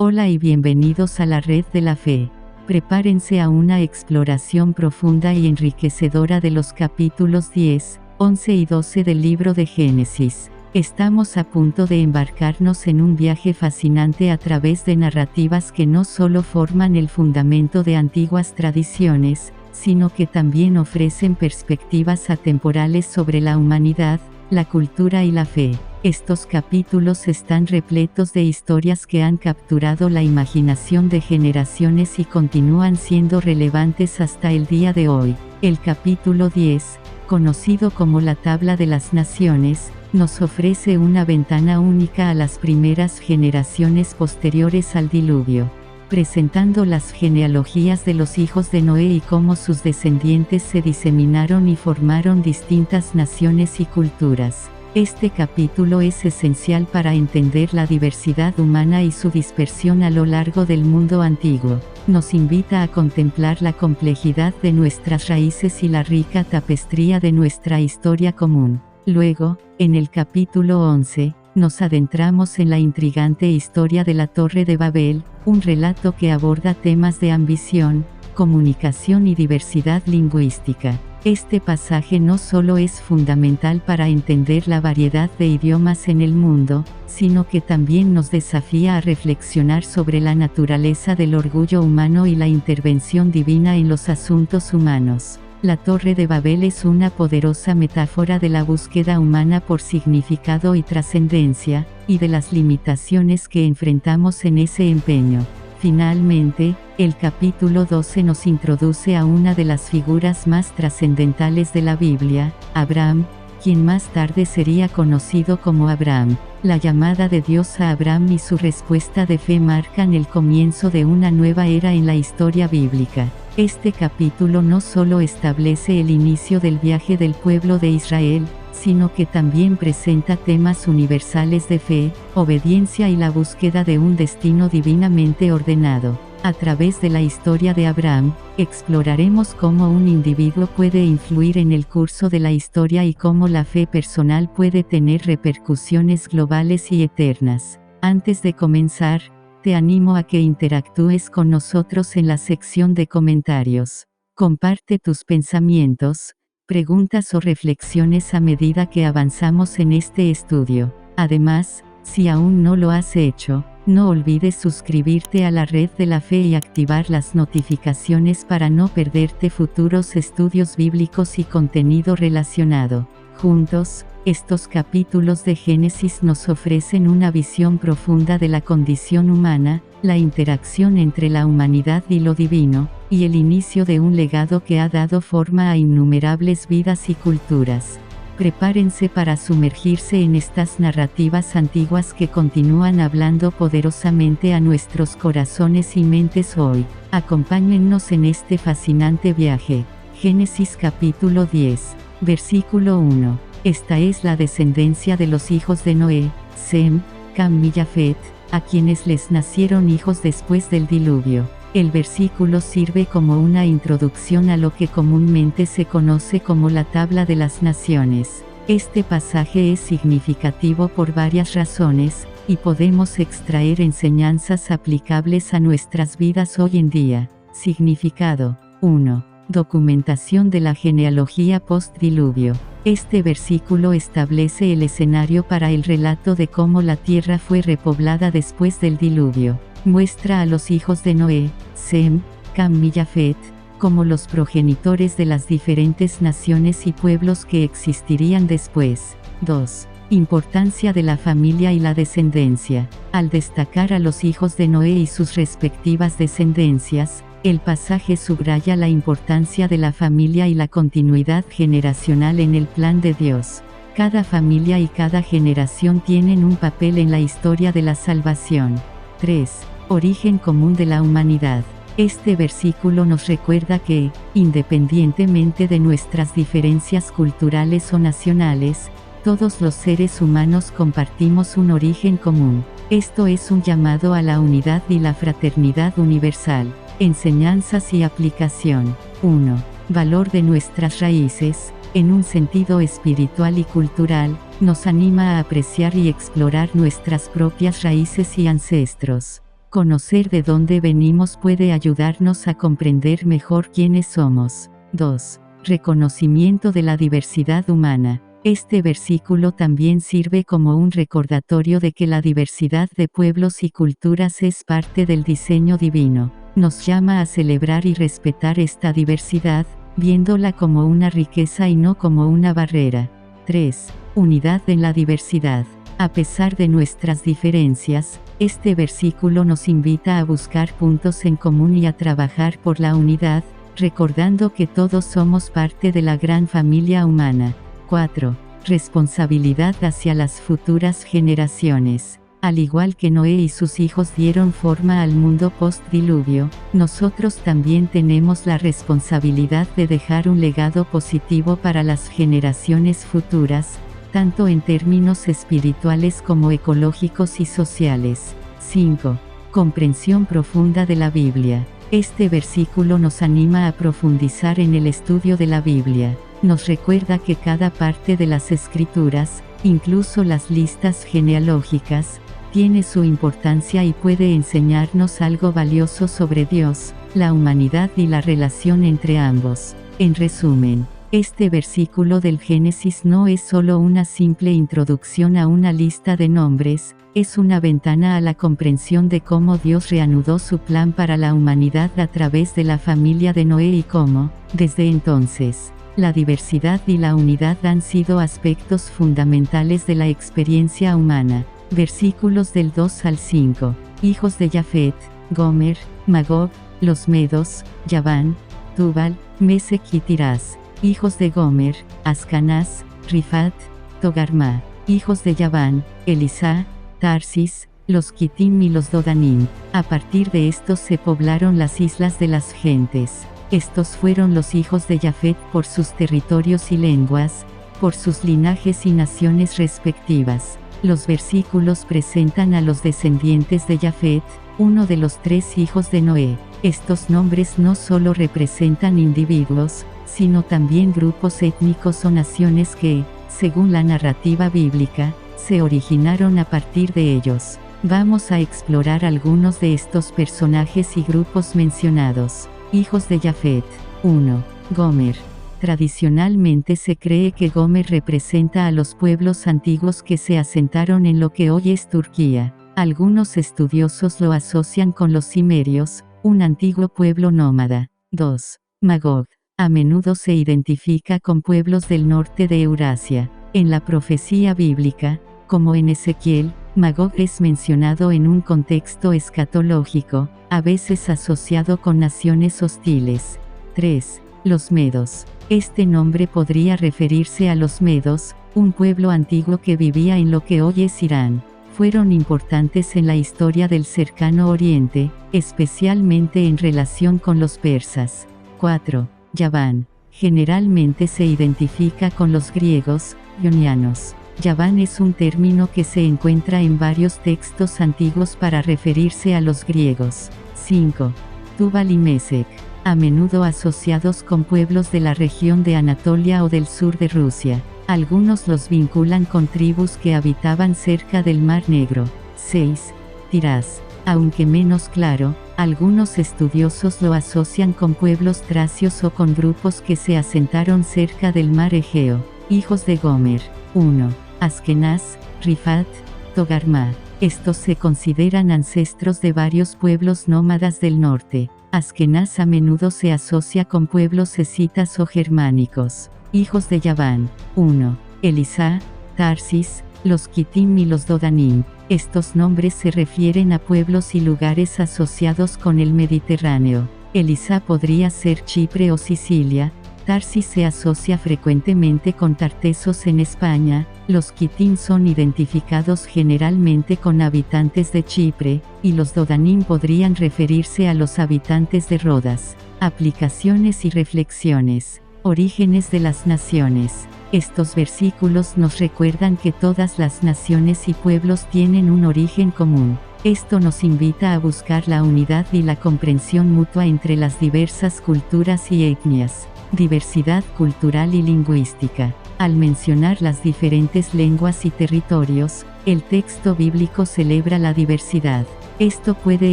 Hola y bienvenidos a la Red de la Fe. Prepárense a una exploración profunda y enriquecedora de los capítulos 10, 11 y 12 del libro de Génesis. Estamos a punto de embarcarnos en un viaje fascinante a través de narrativas que no solo forman el fundamento de antiguas tradiciones, sino que también ofrecen perspectivas atemporales sobre la humanidad, la cultura y la fe. Estos capítulos están repletos de historias que han capturado la imaginación de generaciones y continúan siendo relevantes hasta el día de hoy. El capítulo 10, conocido como la Tabla de las Naciones, nos ofrece una ventana única a las primeras generaciones posteriores al diluvio, presentando las genealogías de los hijos de Noé y cómo sus descendientes se diseminaron y formaron distintas naciones y culturas. Este capítulo es esencial para entender la diversidad humana y su dispersión a lo largo del mundo antiguo. Nos invita a contemplar la complejidad de nuestras raíces y la rica tapestría de nuestra historia común. Luego, en el capítulo 11, nos adentramos en la intrigante historia de la Torre de Babel, un relato que aborda temas de ambición, comunicación y diversidad lingüística. Este pasaje no solo es fundamental para entender la variedad de idiomas en el mundo, sino que también nos desafía a reflexionar sobre la naturaleza del orgullo humano y la intervención divina en los asuntos humanos. La Torre de Babel es una poderosa metáfora de la búsqueda humana por significado y trascendencia, y de las limitaciones que enfrentamos en ese empeño. Finalmente, el capítulo 12 nos introduce a una de las figuras más trascendentales de la Biblia, Abraham, quien más tarde sería conocido como Abraham. La llamada de Dios a Abraham y su respuesta de fe marcan el comienzo de una nueva era en la historia bíblica. Este capítulo no solo establece el inicio del viaje del pueblo de Israel, sino que también presenta temas universales de fe, obediencia y la búsqueda de un destino divinamente ordenado. A través de la historia de Abraham, exploraremos cómo un individuo puede influir en el curso de la historia y cómo la fe personal puede tener repercusiones globales y eternas. Antes de comenzar, te animo a que interactúes con nosotros en la sección de comentarios. Comparte tus pensamientos, preguntas o reflexiones a medida que avanzamos en este estudio. Además, si aún no lo has hecho, no olvides suscribirte a la Red de la Fe y activar las notificaciones para no perderte futuros estudios bíblicos y contenido relacionado. Juntos, estos capítulos de Génesis nos ofrecen una visión profunda de la condición humana, la interacción entre la humanidad y lo divino, y el inicio de un legado que ha dado forma a innumerables vidas y culturas. Prepárense para sumergirse en estas narrativas antiguas que continúan hablando poderosamente a nuestros corazones y mentes hoy. Acompáñennos en este fascinante viaje. Génesis capítulo 10, versículo 1. Esta es la descendencia de los hijos de Noé, Sem, Cam y Jafet, a quienes les nacieron hijos después del diluvio. El versículo sirve como una introducción a lo que comúnmente se conoce como la Tabla de las Naciones. Este pasaje es significativo por varias razones, y podemos extraer enseñanzas aplicables a nuestras vidas hoy en día. Significado. 1. Documentación de la genealogía post-diluvio. Este versículo establece el escenario para el relato de cómo la tierra fue repoblada después del diluvio. Muestra a los hijos de Noé, Sem, Cam y Jafet, como los progenitores de las diferentes naciones y pueblos que existirían después. 2. Importancia de la familia y la descendencia. Al destacar a los hijos de Noé y sus respectivas descendencias, el pasaje subraya la importancia de la familia y la continuidad generacional en el plan de Dios. Cada familia y cada generación tienen un papel en la historia de la salvación. 3. Origen común de la humanidad. Este versículo nos recuerda que, independientemente de nuestras diferencias culturales o nacionales, todos los seres humanos compartimos un origen común. Esto es un llamado a la unidad y la fraternidad universal. Enseñanzas y aplicación. 1. Valor de nuestras raíces. En un sentido espiritual y cultural, nos anima a apreciar y explorar nuestras propias raíces y ancestros. Conocer de dónde venimos puede ayudarnos a comprender mejor quiénes somos. 2. Reconocimiento de la diversidad humana. Este versículo también sirve como un recordatorio de que la diversidad de pueblos y culturas es parte del diseño divino. Nos llama a celebrar y respetar esta diversidad, viéndola como una riqueza y no como una barrera. 3. Unidad en la diversidad. A pesar de nuestras diferencias, este versículo nos invita a buscar puntos en común y a trabajar por la unidad, recordando que todos somos parte de la gran familia humana. 4. Responsabilidad hacia las futuras generaciones. Al igual que Noé y sus hijos dieron forma al mundo post-diluvio, nosotros también tenemos la responsabilidad de dejar un legado positivo para las generaciones futuras, tanto en términos espirituales como ecológicos y sociales. 5. Comprensión profunda de la Biblia. Este versículo nos anima a profundizar en el estudio de la Biblia. Nos recuerda que cada parte de las Escrituras, incluso las listas genealógicas, tiene su importancia y puede enseñarnos algo valioso sobre Dios, la humanidad y la relación entre ambos. En resumen, este versículo del Génesis no es solo una simple introducción a una lista de nombres, es una ventana a la comprensión de cómo Dios reanudó su plan para la humanidad a través de la familia de Noé y cómo, desde entonces, la diversidad y la unidad han sido aspectos fundamentales de la experiencia humana. Versículos del 2 al 5. Hijos de Jafet, Gomer, Magog, los medos, Yaván, Tubal, Mesec y Tirás. Hijos de Gomer, Ascanaz, Rifat, Togarma. Hijos de Yaván, Elisá, Tarsis, los Kitim y los Dodanim. A partir de estos se poblaron las islas de las gentes. Estos fueron los hijos de Jafet por sus territorios y lenguas, por sus linajes y naciones respectivas. Los versículos presentan a los descendientes de Jafet, uno de los 3 hijos de Noé. Estos nombres no solo representan individuos, sino también grupos étnicos o naciones que, según la narrativa bíblica, se originaron a partir de ellos. Vamos a explorar algunos de estos personajes y grupos mencionados. Hijos de Jafet. 1. Gomer. Tradicionalmente se cree que Gomer representa a los pueblos antiguos que se asentaron en lo que hoy es Turquía. Algunos estudiosos lo asocian con los cimerios, un antiguo pueblo nómada. 2. Magog. A menudo se identifica con pueblos del norte de Eurasia. En la profecía bíblica, como en Ezequiel, Magog es mencionado en un contexto escatológico, a veces asociado con naciones hostiles. 3. Los medos. Este nombre podría referirse a los medos, un pueblo antiguo que vivía en lo que hoy es Irán. Fueron importantes en la historia del Cercano Oriente, especialmente en relación con los persas. 4. Yaván. Generalmente se identifica con los griegos, ionianos. Yaván es un término que se encuentra en varios textos antiguos para referirse a los griegos. 5. Tubal y Mesec. A menudo asociados con pueblos de la región de Anatolia o del sur de Rusia. Algunos los vinculan con tribus que habitaban cerca del Mar Negro. 6. Tirás. Aunque menos claro, algunos estudiosos lo asocian con pueblos tracios o con grupos que se asentaron cerca del mar Egeo. Hijos de Gomer. 1. Askenaz, Rifat, Togarma. Estos se consideran ancestros de varios pueblos nómadas del norte. Askenaz a menudo se asocia con pueblos escitas o germánicos. Hijos de Yaván. 1. Elisá, Tarsis, los Kitim y los Dodanim. Estos nombres se refieren a pueblos y lugares asociados con el Mediterráneo. Elisá podría ser Chipre o Sicilia. Tarsis se asocia frecuentemente con Tartesos en España. Los Kitim son identificados generalmente con habitantes de Chipre, y los Dodanim podrían referirse a los habitantes de Rodas. Aplicaciones y reflexiones. Orígenes de las naciones. Estos versículos nos recuerdan que todas las naciones y pueblos tienen un origen común. Esto nos invita a buscar la unidad y la comprensión mutua entre las diversas culturas y etnias. Diversidad cultural y lingüística. Al mencionar las diferentes lenguas y territorios, el texto bíblico celebra la diversidad. Esto puede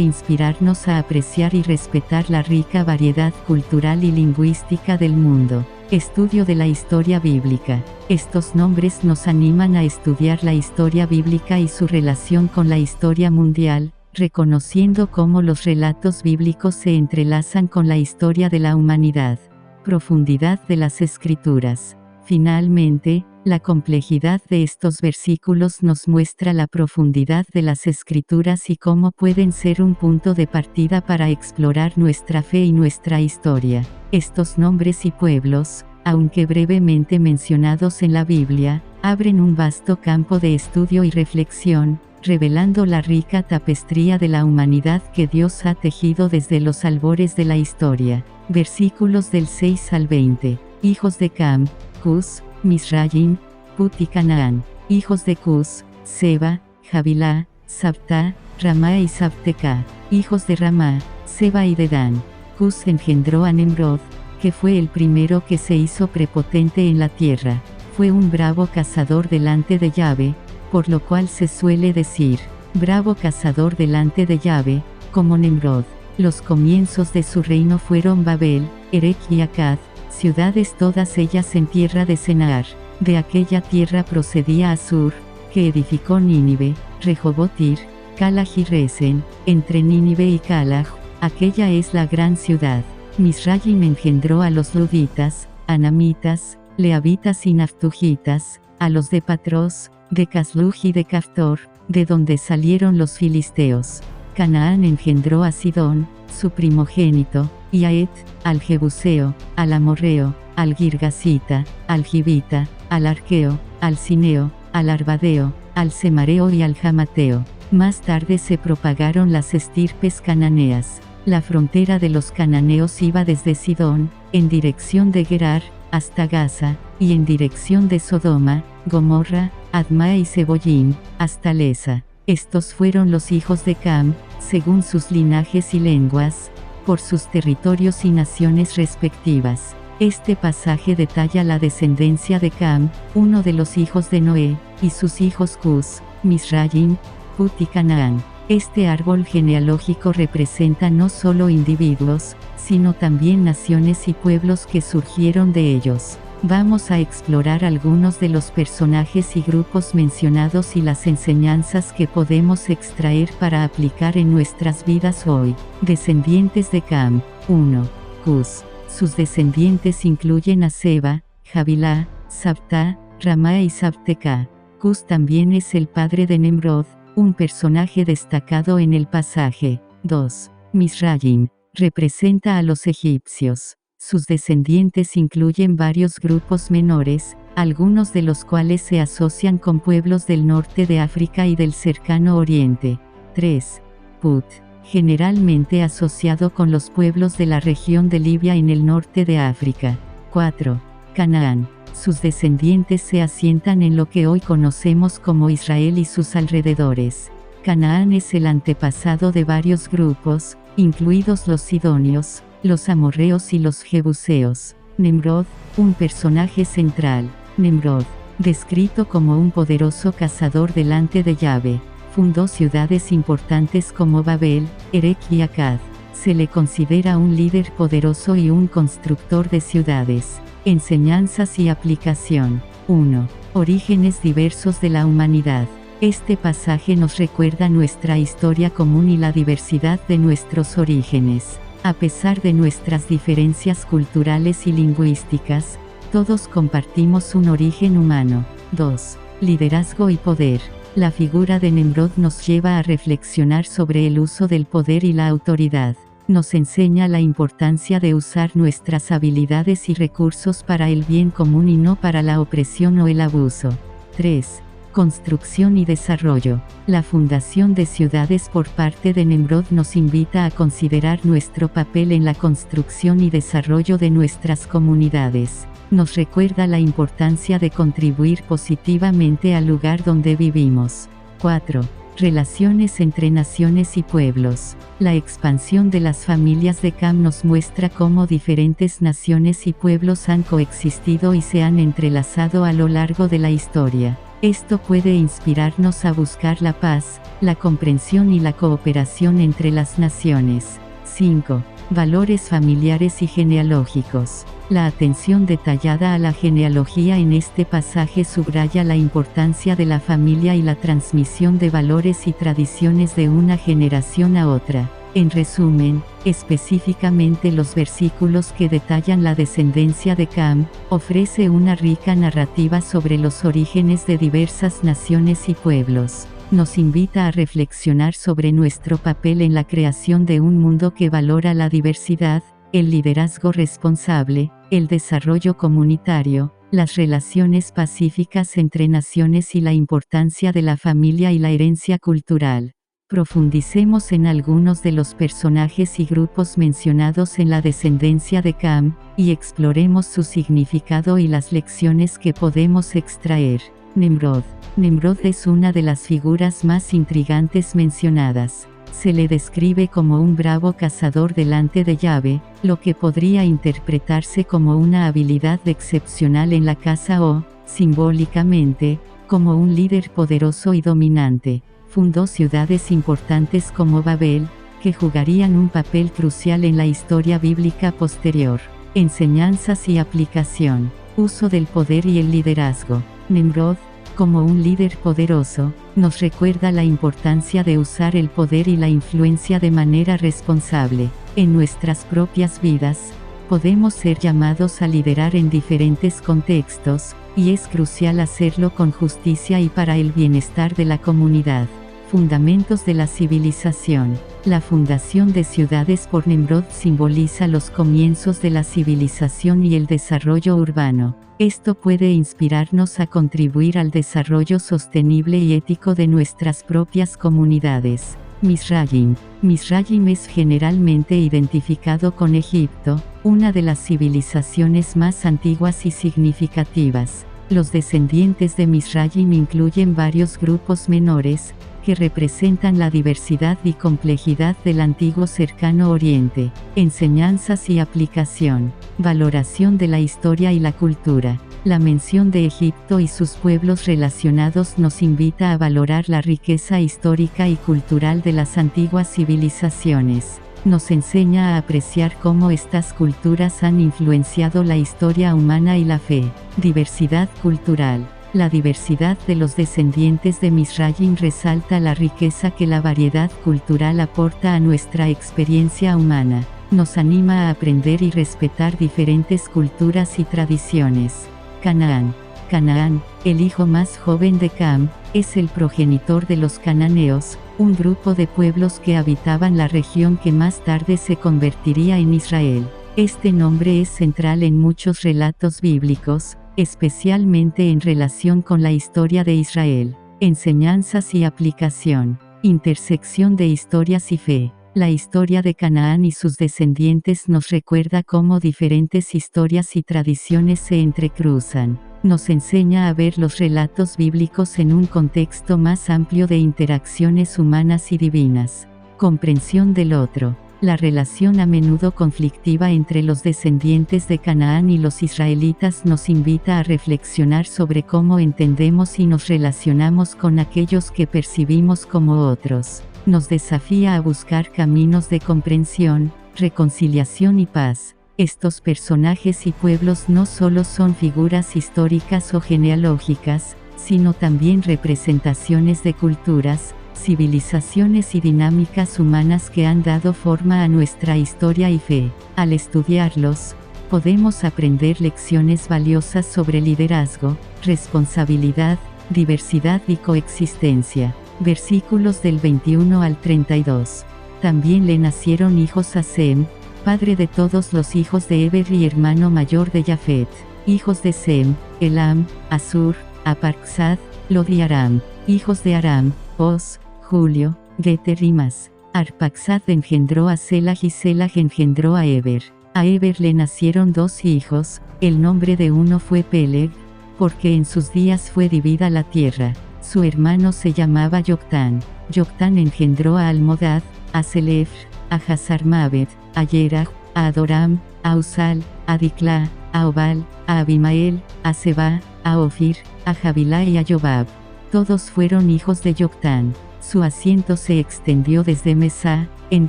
inspirarnos a apreciar y respetar la rica variedad cultural y lingüística del mundo. Estudio de la historia bíblica. Estos nombres nos animan a estudiar la historia bíblica y su relación con la historia mundial, reconociendo cómo los relatos bíblicos se entrelazan con la historia de la humanidad. Profundidad de las Escrituras. Finalmente, la complejidad de estos versículos nos muestra la profundidad de las Escrituras y cómo pueden ser un punto de partida para explorar nuestra fe y nuestra historia. Estos nombres y pueblos, aunque brevemente mencionados en la Biblia, abren un vasto campo de estudio y reflexión, revelando la rica tapestría de la humanidad que Dios ha tejido desde los albores de la historia. Versículos del 6 al 20. Hijos de Cam, Cus, Misrayim, Put y Canaán. Hijos de Cus, Seba, Javilá, Sabta, Ramá y Sabteca. Hijos de Ramá, Seba y Dedán. Cus engendró a Nemrod, que fue el primero que se hizo prepotente en la tierra. Fue un bravo cazador delante de Yahvé, por lo cual se suele decir, bravo cazador delante de Yahvé, como Nemrod. Los comienzos de su reino fueron Babel, Erech y Akkad, ciudades todas ellas en tierra de Senaar. De aquella tierra procedía Asur, que edificó Nínive, Rehobotir, Calaj y Resen, entre Nínive y Calaj, aquella es la gran ciudad. Misrayim engendró a los luditas, anamitas, leavitas y naftujitas, a los de Patros, de Casluj y de Caftor, de donde salieron los filisteos. Canaán engendró a Sidón, su primogénito, y a Et, al Jebuseo, al Amorreo, al Girgasita, al Gibita, al Arqueo, al Cineo, al Arbadeo, al Semareo y al Jamateo. Más tarde se propagaron las estirpes cananeas. La frontera de los cananeos iba desde Sidón, en dirección de Gerar, hasta Gaza, y en dirección de Sodoma, Gomorra, Adma y Zeboyim, hasta Lesa. Estos fueron los hijos de Cam, según sus linajes y lenguas, por sus territorios y naciones respectivas. Este pasaje detalla la descendencia de Cam, uno de los hijos de Noé, y sus hijos Cus, Misrayim, Put y Canaán. Este árbol genealógico representa no solo individuos, sino también naciones y pueblos que surgieron de ellos. Vamos a explorar algunos de los personajes y grupos mencionados y las enseñanzas que podemos extraer para aplicar en nuestras vidas hoy. Descendientes de Cam. 1. Cus. Sus descendientes incluyen a Seba, Javilá, Sabta, Ramá y Sabteca. Cus también es el padre de Nemrod, un personaje destacado en el pasaje. 2. Misrayim. Representa a los egipcios. Sus descendientes incluyen varios grupos menores, algunos de los cuales se asocian con pueblos del norte de África y del cercano oriente. 3. Put. Generalmente asociado con los pueblos de la región de Libia en el norte de África. 4. Canaán. Sus descendientes se asientan en lo que hoy conocemos como Israel y sus alrededores. Canaán es el antepasado de varios grupos, incluidos los sidonios, los amorreos y los jebuseos. Nemrod, un personaje central. Nemrod, descrito como un poderoso cazador delante de Yahvé, fundó ciudades importantes como Babel, Erech y Akkad. Se le considera un líder poderoso y un constructor de ciudades. Enseñanzas y aplicación. 1. Orígenes diversos de la humanidad. Este pasaje nos recuerda nuestra historia común y la diversidad de nuestros orígenes. A pesar de nuestras diferencias culturales y lingüísticas, todos compartimos un origen humano. 2. Liderazgo y poder. La figura de Nemrod nos lleva a reflexionar sobre el uso del poder y la autoridad. Nos enseña la importancia de usar nuestras habilidades y recursos para el bien común y no para la opresión o el abuso. 3. Construcción y desarrollo. La fundación de ciudades por parte de Nemrod nos invita a considerar nuestro papel en la construcción y desarrollo de nuestras comunidades. Nos recuerda la importancia de contribuir positivamente al lugar donde vivimos. 4. Relaciones entre naciones y pueblos. La expansión de las familias de Cam nos muestra cómo diferentes naciones y pueblos han coexistido y se han entrelazado a lo largo de la historia. Esto puede inspirarnos a buscar la paz, la comprensión y la cooperación entre las naciones. 5. Valores familiares y genealógicos. La atención detallada a la genealogía en este pasaje subraya la importancia de la familia y la transmisión de valores y tradiciones de una generación a otra. En resumen, específicamente los versículos que detallan la descendencia de Cam, ofrece una rica narrativa sobre los orígenes de diversas naciones y pueblos. Nos invita a reflexionar sobre nuestro papel en la creación de un mundo que valora la diversidad, el liderazgo responsable, el desarrollo comunitario, las relaciones pacíficas entre naciones y la importancia de la familia y la herencia cultural. Profundicemos en algunos de los personajes y grupos mencionados en la descendencia de Cam, y exploremos su significado y las lecciones que podemos extraer. Nemrod. Nemrod es una de las figuras más intrigantes mencionadas. Se le describe como un bravo cazador delante de Yahvé, lo que podría interpretarse como una habilidad excepcional en la caza o, simbólicamente, como un líder poderoso y dominante. Fundó ciudades importantes como Babel, que jugarían un papel crucial en la historia bíblica posterior. Enseñanzas y aplicación. Uso del poder y el liderazgo. Nemrod, como un líder poderoso, nos recuerda la importancia de usar el poder y la influencia de manera responsable. En nuestras propias vidas, podemos ser llamados a liderar en diferentes contextos, y es crucial hacerlo con justicia y para el bienestar de la comunidad. Fundamentos de la civilización. La fundación de ciudades por Nemrod simboliza los comienzos de la civilización y el desarrollo urbano. Esto puede inspirarnos a contribuir al desarrollo sostenible y ético de nuestras propias comunidades. Misraim. Misraim es generalmente identificado con Egipto, una de las civilizaciones más antiguas y significativas. Los descendientes de Misraim incluyen varios grupos menores, que representan la diversidad y complejidad del antiguo Cercano Oriente. Enseñanzas y aplicación. Valoración de la historia y la cultura. La mención de Egipto y sus pueblos relacionados nos invita a valorar la riqueza histórica y cultural de las antiguas civilizaciones. Nos enseña a apreciar cómo estas culturas han influenciado la historia humana y la fe. Diversidad cultural. La diversidad de los descendientes de Misraim resalta la riqueza que la variedad cultural aporta a nuestra experiencia humana. Nos anima a aprender y respetar diferentes culturas y tradiciones. Canaán. Canaán, el hijo más joven de Cam, es el progenitor de los cananeos, un grupo de pueblos que habitaban la región que más tarde se convertiría en Israel. Este nombre es central en muchos relatos bíblicos, especialmente en relación con la historia de Israel. Enseñanzas y aplicación. Intersección de historias y fe. La historia de Canaán y sus descendientes nos recuerda cómo diferentes historias y tradiciones se entrecruzan. Nos enseña a ver los relatos bíblicos en un contexto más amplio de interacciones humanas y divinas. Comprensión del otro. La relación a menudo conflictiva entre los descendientes de Canaán y los israelitas nos invita a reflexionar sobre cómo entendemos y nos relacionamos con aquellos que percibimos como otros. Nos desafía a buscar caminos de comprensión, reconciliación y paz. Estos personajes y pueblos no solo son figuras históricas o genealógicas, sino también representaciones de culturas, civilizaciones y dinámicas humanas que han dado forma a nuestra historia y fe. Al estudiarlos, podemos aprender lecciones valiosas sobre liderazgo, responsabilidad, diversidad y coexistencia. Versículos del 21 al 32. También le nacieron hijos a Sem, padre de todos los hijos de Eber y hermano mayor de Jafet. Hijos de Sem, Elam, Asur, Aparxad, Lod y Aram. Hijos de Aram, Oz, Julio, Geter y Mas. Arpaxad engendró a Selah y Selah engendró a Eber. A Eber le nacieron dos hijos, el nombre de uno fue Peleg, porque en sus días fue dividida la tierra. Su hermano se llamaba Yoctán. Yoctán engendró a Almodad, a Selef, a Hazarmaved, a Yerah, a Adoram, a Uzal, a Dicla, a Obal, a Abimael, a Seba, a Ofir, a Jabilá y a Jobab. Todos fueron hijos de Yoctán. Su asiento se extendió desde Mesá, en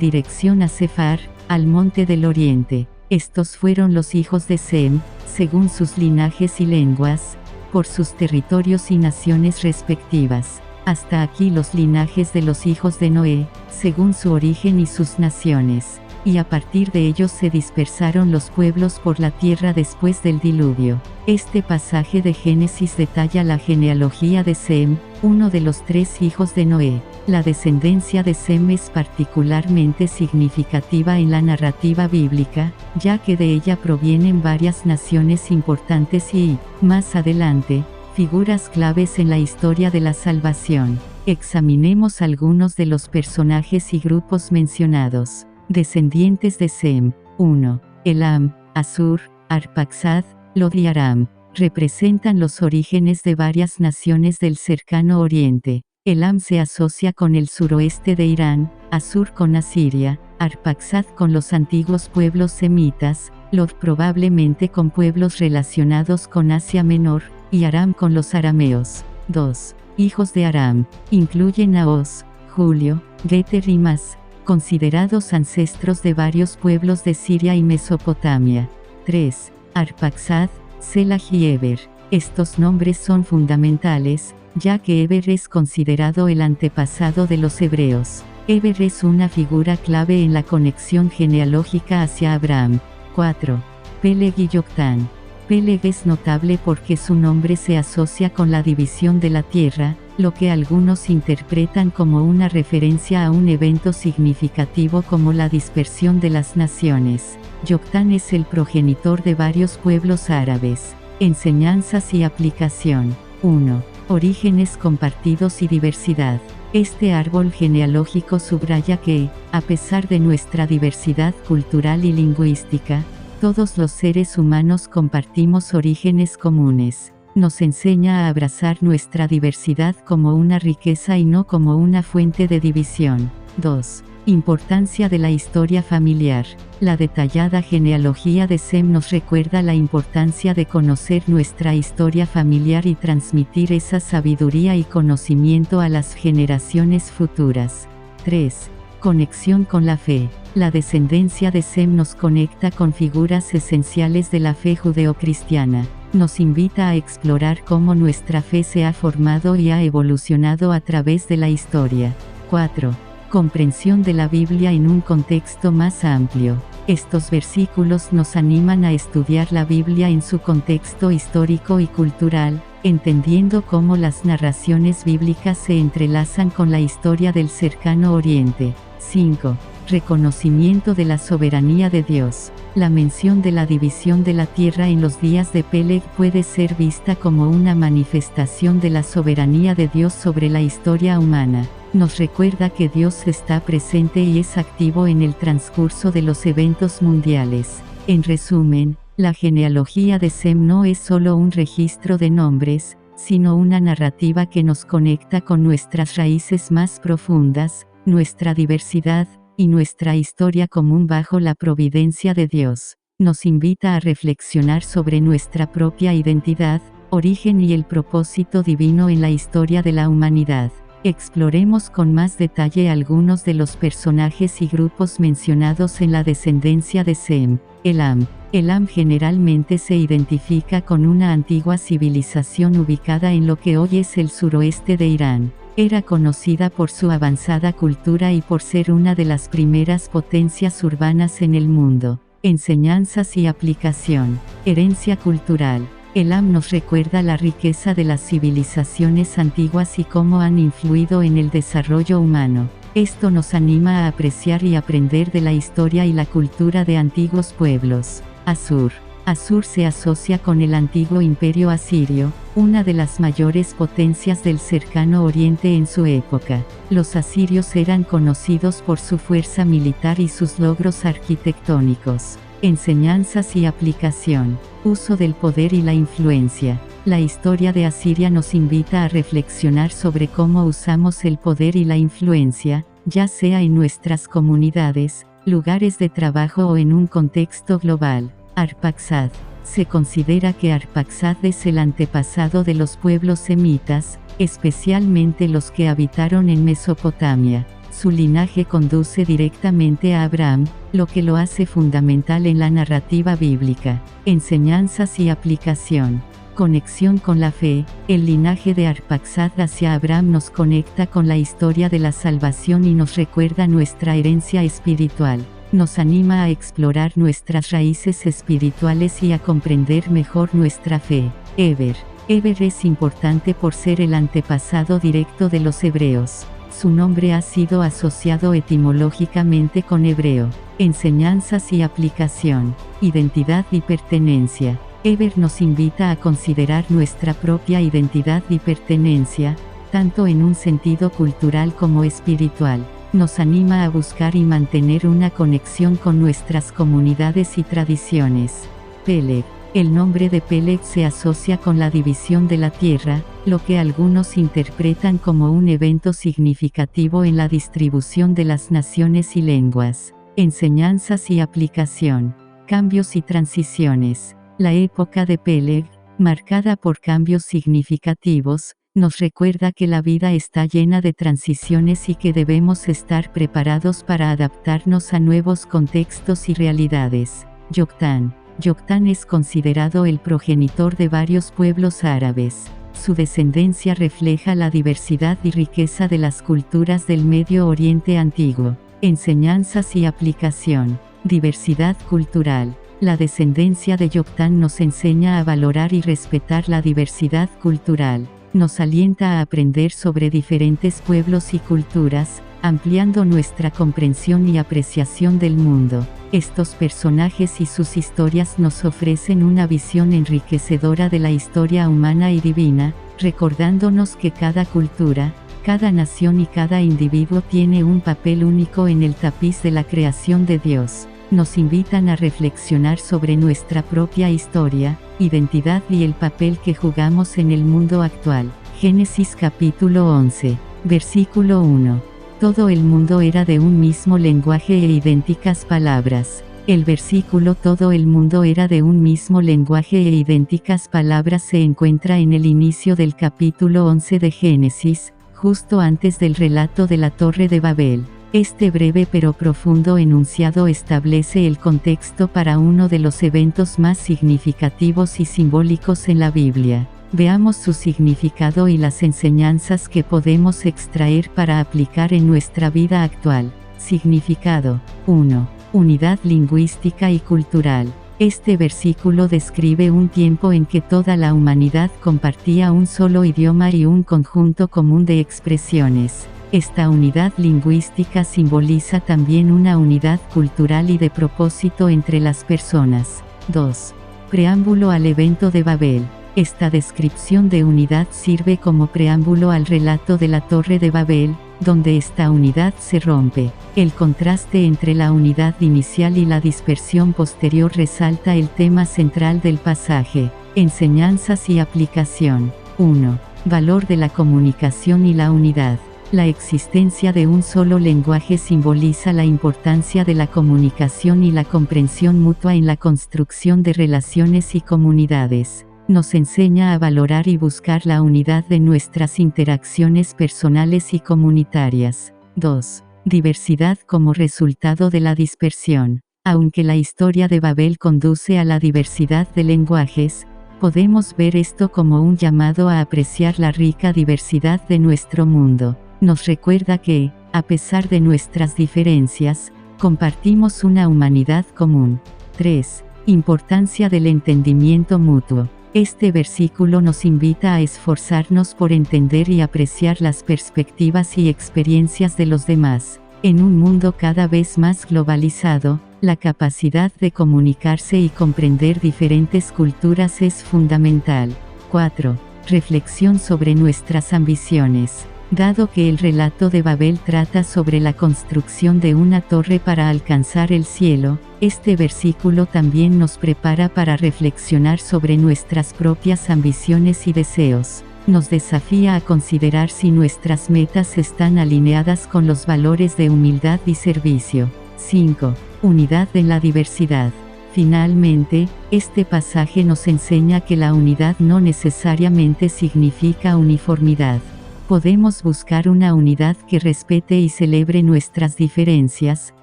dirección a Sefar, al monte del oriente. Estos fueron los hijos de Sem, según sus linajes y lenguas, por sus territorios y naciones respectivas. Hasta aquí los linajes de los hijos de Noé, según su origen y sus naciones. Y a partir de ellos se dispersaron los pueblos por la tierra después del diluvio. Este pasaje de Génesis detalla la genealogía de Sem, uno de los 3 hijos de Noé. La descendencia de Sem es particularmente significativa en la narrativa bíblica, ya que de ella provienen varias naciones importantes y, más adelante, figuras claves en la historia de la salvación. Examinemos algunos de los personajes y grupos mencionados. Descendientes de Sem. 1. Elam, Asur, Arpaxad, Lod y Aram. Representan los orígenes de varias naciones del cercano oriente. Elam se asocia con el suroeste de Irán, Asur con Asiria, Arpaxad con los antiguos pueblos semitas, Lod probablemente con pueblos relacionados con Asia Menor, y Aram con los arameos. 2. Hijos de Aram. Incluyen a Oz, Julio, Geter y Mas, considerados ancestros de varios pueblos de Siria y Mesopotamia. 3. Arpaxad, Selah y Eber. Estos nombres son fundamentales, ya que Eber es considerado el antepasado de los hebreos. Eber es una figura clave en la conexión genealógica hacia Abraham. 4. Peleg y Yoctán. Peleg es notable porque su nombre se asocia con la división de la tierra, lo que algunos interpretan como una referencia a un evento significativo como la dispersión de las naciones. Yoctán es el progenitor de varios pueblos árabes. Enseñanzas y aplicación. 1. Orígenes compartidos y diversidad. Este árbol genealógico subraya que, a pesar de nuestra diversidad cultural y lingüística, todos los seres humanos compartimos orígenes comunes. Nos enseña a abrazar nuestra diversidad como una riqueza y no como una fuente de división. 2. Importancia de la historia familiar. La detallada genealogía de Sem nos recuerda la importancia de conocer nuestra historia familiar y transmitir esa sabiduría y conocimiento a las generaciones futuras. 3. Conexión con la fe. La descendencia de Sem nos conecta con figuras esenciales de la fe judeocristiana. Nos invita a explorar cómo nuestra fe se ha formado y ha evolucionado a través de la historia. 4. Comprensión de la Biblia en un contexto más amplio. Estos versículos nos animan a estudiar la Biblia en su contexto histórico y cultural, entendiendo cómo las narraciones bíblicas se entrelazan con la historia del cercano oriente. 5. Reconocimiento de la soberanía de Dios. La mención de la división de la tierra en los días de Peleg puede ser vista como una manifestación de la soberanía de Dios sobre la historia humana. Nos recuerda que Dios está presente y es activo en el transcurso de los eventos mundiales. En resumen, la genealogía de Sem no es solo un registro de nombres, sino una narrativa que nos conecta con nuestras raíces más profundas, nuestra diversidad, y nuestra historia común bajo la providencia de Dios. Nos invita a reflexionar sobre nuestra propia identidad, origen y el propósito divino en la historia de la humanidad. Exploremos con más detalle algunos de los personajes y grupos mencionados en la descendencia de Sem. Elam. Elam generalmente se identifica con una antigua civilización ubicada en lo que hoy es el suroeste de Irán. Era conocida por su avanzada cultura y por ser una de las primeras potencias urbanas en el mundo. Enseñanzas y aplicación. Herencia cultural. Elam nos recuerda la riqueza de las civilizaciones antiguas y cómo han influido en el desarrollo humano. Esto nos anima a apreciar y aprender de la historia y la cultura de antiguos pueblos. Asur. Asur se asocia con el antiguo imperio asirio, una de las mayores potencias del cercano oriente en su época. Los asirios eran conocidos por su fuerza militar y sus logros arquitectónicos. Enseñanzas y aplicación. Uso del poder y la influencia. La historia de Asiria nos invita a reflexionar sobre cómo usamos el poder y la influencia, ya sea en nuestras comunidades, lugares de trabajo o en un contexto global. Arphaxad. Se considera que Arphaxad es el antepasado de los pueblos semitas, especialmente los que habitaron en Mesopotamia. Su linaje conduce directamente a Abraham, lo que lo hace fundamental en la narrativa bíblica. Enseñanzas y aplicación. Conexión con la fe. El linaje de Arphaxad hacia Abraham nos conecta con la historia de la salvación y nos recuerda nuestra herencia espiritual. Nos anima a explorar nuestras raíces espirituales y a comprender mejor nuestra fe. Eber. Eber es importante por ser el antepasado directo de los hebreos. Su nombre ha sido asociado etimológicamente con hebreo. Enseñanzas y aplicación. Identidad y pertenencia. Eber nos invita a considerar nuestra propia identidad y pertenencia, tanto en un sentido cultural como espiritual. Nos anima a buscar y mantener una conexión con nuestras comunidades y tradiciones. Peleg. El nombre de Peleg se asocia con la división de la tierra, lo que algunos interpretan como un evento significativo en la distribución de las naciones y lenguas. Enseñanzas y aplicación. Cambios y transiciones. La época de Peleg, marcada por cambios significativos, nos recuerda que la vida está llena de transiciones y que debemos estar preparados para adaptarnos a nuevos contextos y realidades. Yoktan. Yoktan es considerado el progenitor de varios pueblos árabes. Su descendencia refleja la diversidad y riqueza de las culturas del Medio Oriente antiguo. Enseñanzas y aplicación. Diversidad cultural. La descendencia de Yoktan nos enseña a valorar y respetar la diversidad cultural. Nos alienta a aprender sobre diferentes pueblos y culturas, ampliando nuestra comprensión y apreciación del mundo. Estos personajes y sus historias nos ofrecen una visión enriquecedora de la historia humana y divina, recordándonos que cada cultura, cada nación y cada individuo tiene un papel único en el tapiz de la creación de Dios. Nos invitan a reflexionar sobre nuestra propia historia, identidad y el papel que jugamos en el mundo actual. Génesis capítulo 11, versículo 1. Todo el mundo era de un mismo lenguaje e idénticas palabras. El versículo todo el mundo era de un mismo lenguaje e idénticas palabras se encuentra en el inicio del capítulo 11 de Génesis, justo antes del relato de la Torre de Babel. Este breve pero profundo enunciado establece el contexto para uno de los eventos más significativos y simbólicos en la Biblia. Veamos su significado y las enseñanzas que podemos extraer para aplicar en nuestra vida actual. Significado. 1. Unidad lingüística y cultural. Este versículo describe un tiempo en que toda la humanidad compartía un solo idioma y un conjunto común de expresiones. Esta unidad lingüística simboliza también una unidad cultural y de propósito entre las personas. 2. Preámbulo al evento de Babel. Esta descripción de unidad sirve como preámbulo al relato de la Torre de Babel, donde esta unidad se rompe. El contraste entre la unidad inicial y la dispersión posterior resalta el tema central del pasaje. Enseñanzas y aplicación. 1. Valor de la comunicación y la unidad. La existencia de un solo lenguaje simboliza la importancia de la comunicación y la comprensión mutua en la construcción de relaciones y comunidades. Nos enseña a valorar y buscar la unidad de nuestras interacciones personales y comunitarias. 2. Diversidad como resultado de la dispersión. Aunque la historia de Babel conduce a la diversidad de lenguajes, podemos ver esto como un llamado a apreciar la rica diversidad de nuestro mundo. Nos recuerda que, a pesar de nuestras diferencias, compartimos una humanidad común. 3. Importancia del entendimiento mutuo. Este versículo nos invita a esforzarnos por entender y apreciar las perspectivas y experiencias de los demás. En un mundo cada vez más globalizado, la capacidad de comunicarse y comprender diferentes culturas es fundamental. 4. Reflexión sobre nuestras ambiciones. Dado que el relato de Babel trata sobre la construcción de una torre para alcanzar el cielo, Este versículo también nos prepara para reflexionar sobre nuestras propias ambiciones y deseos. Nos desafía a considerar si nuestras metas están alineadas con los valores de humildad y servicio. 5. Unidad en la diversidad. Finalmente, este pasaje nos enseña que la unidad no necesariamente significa uniformidad. Podemos buscar una unidad que respete y celebre nuestras diferencias,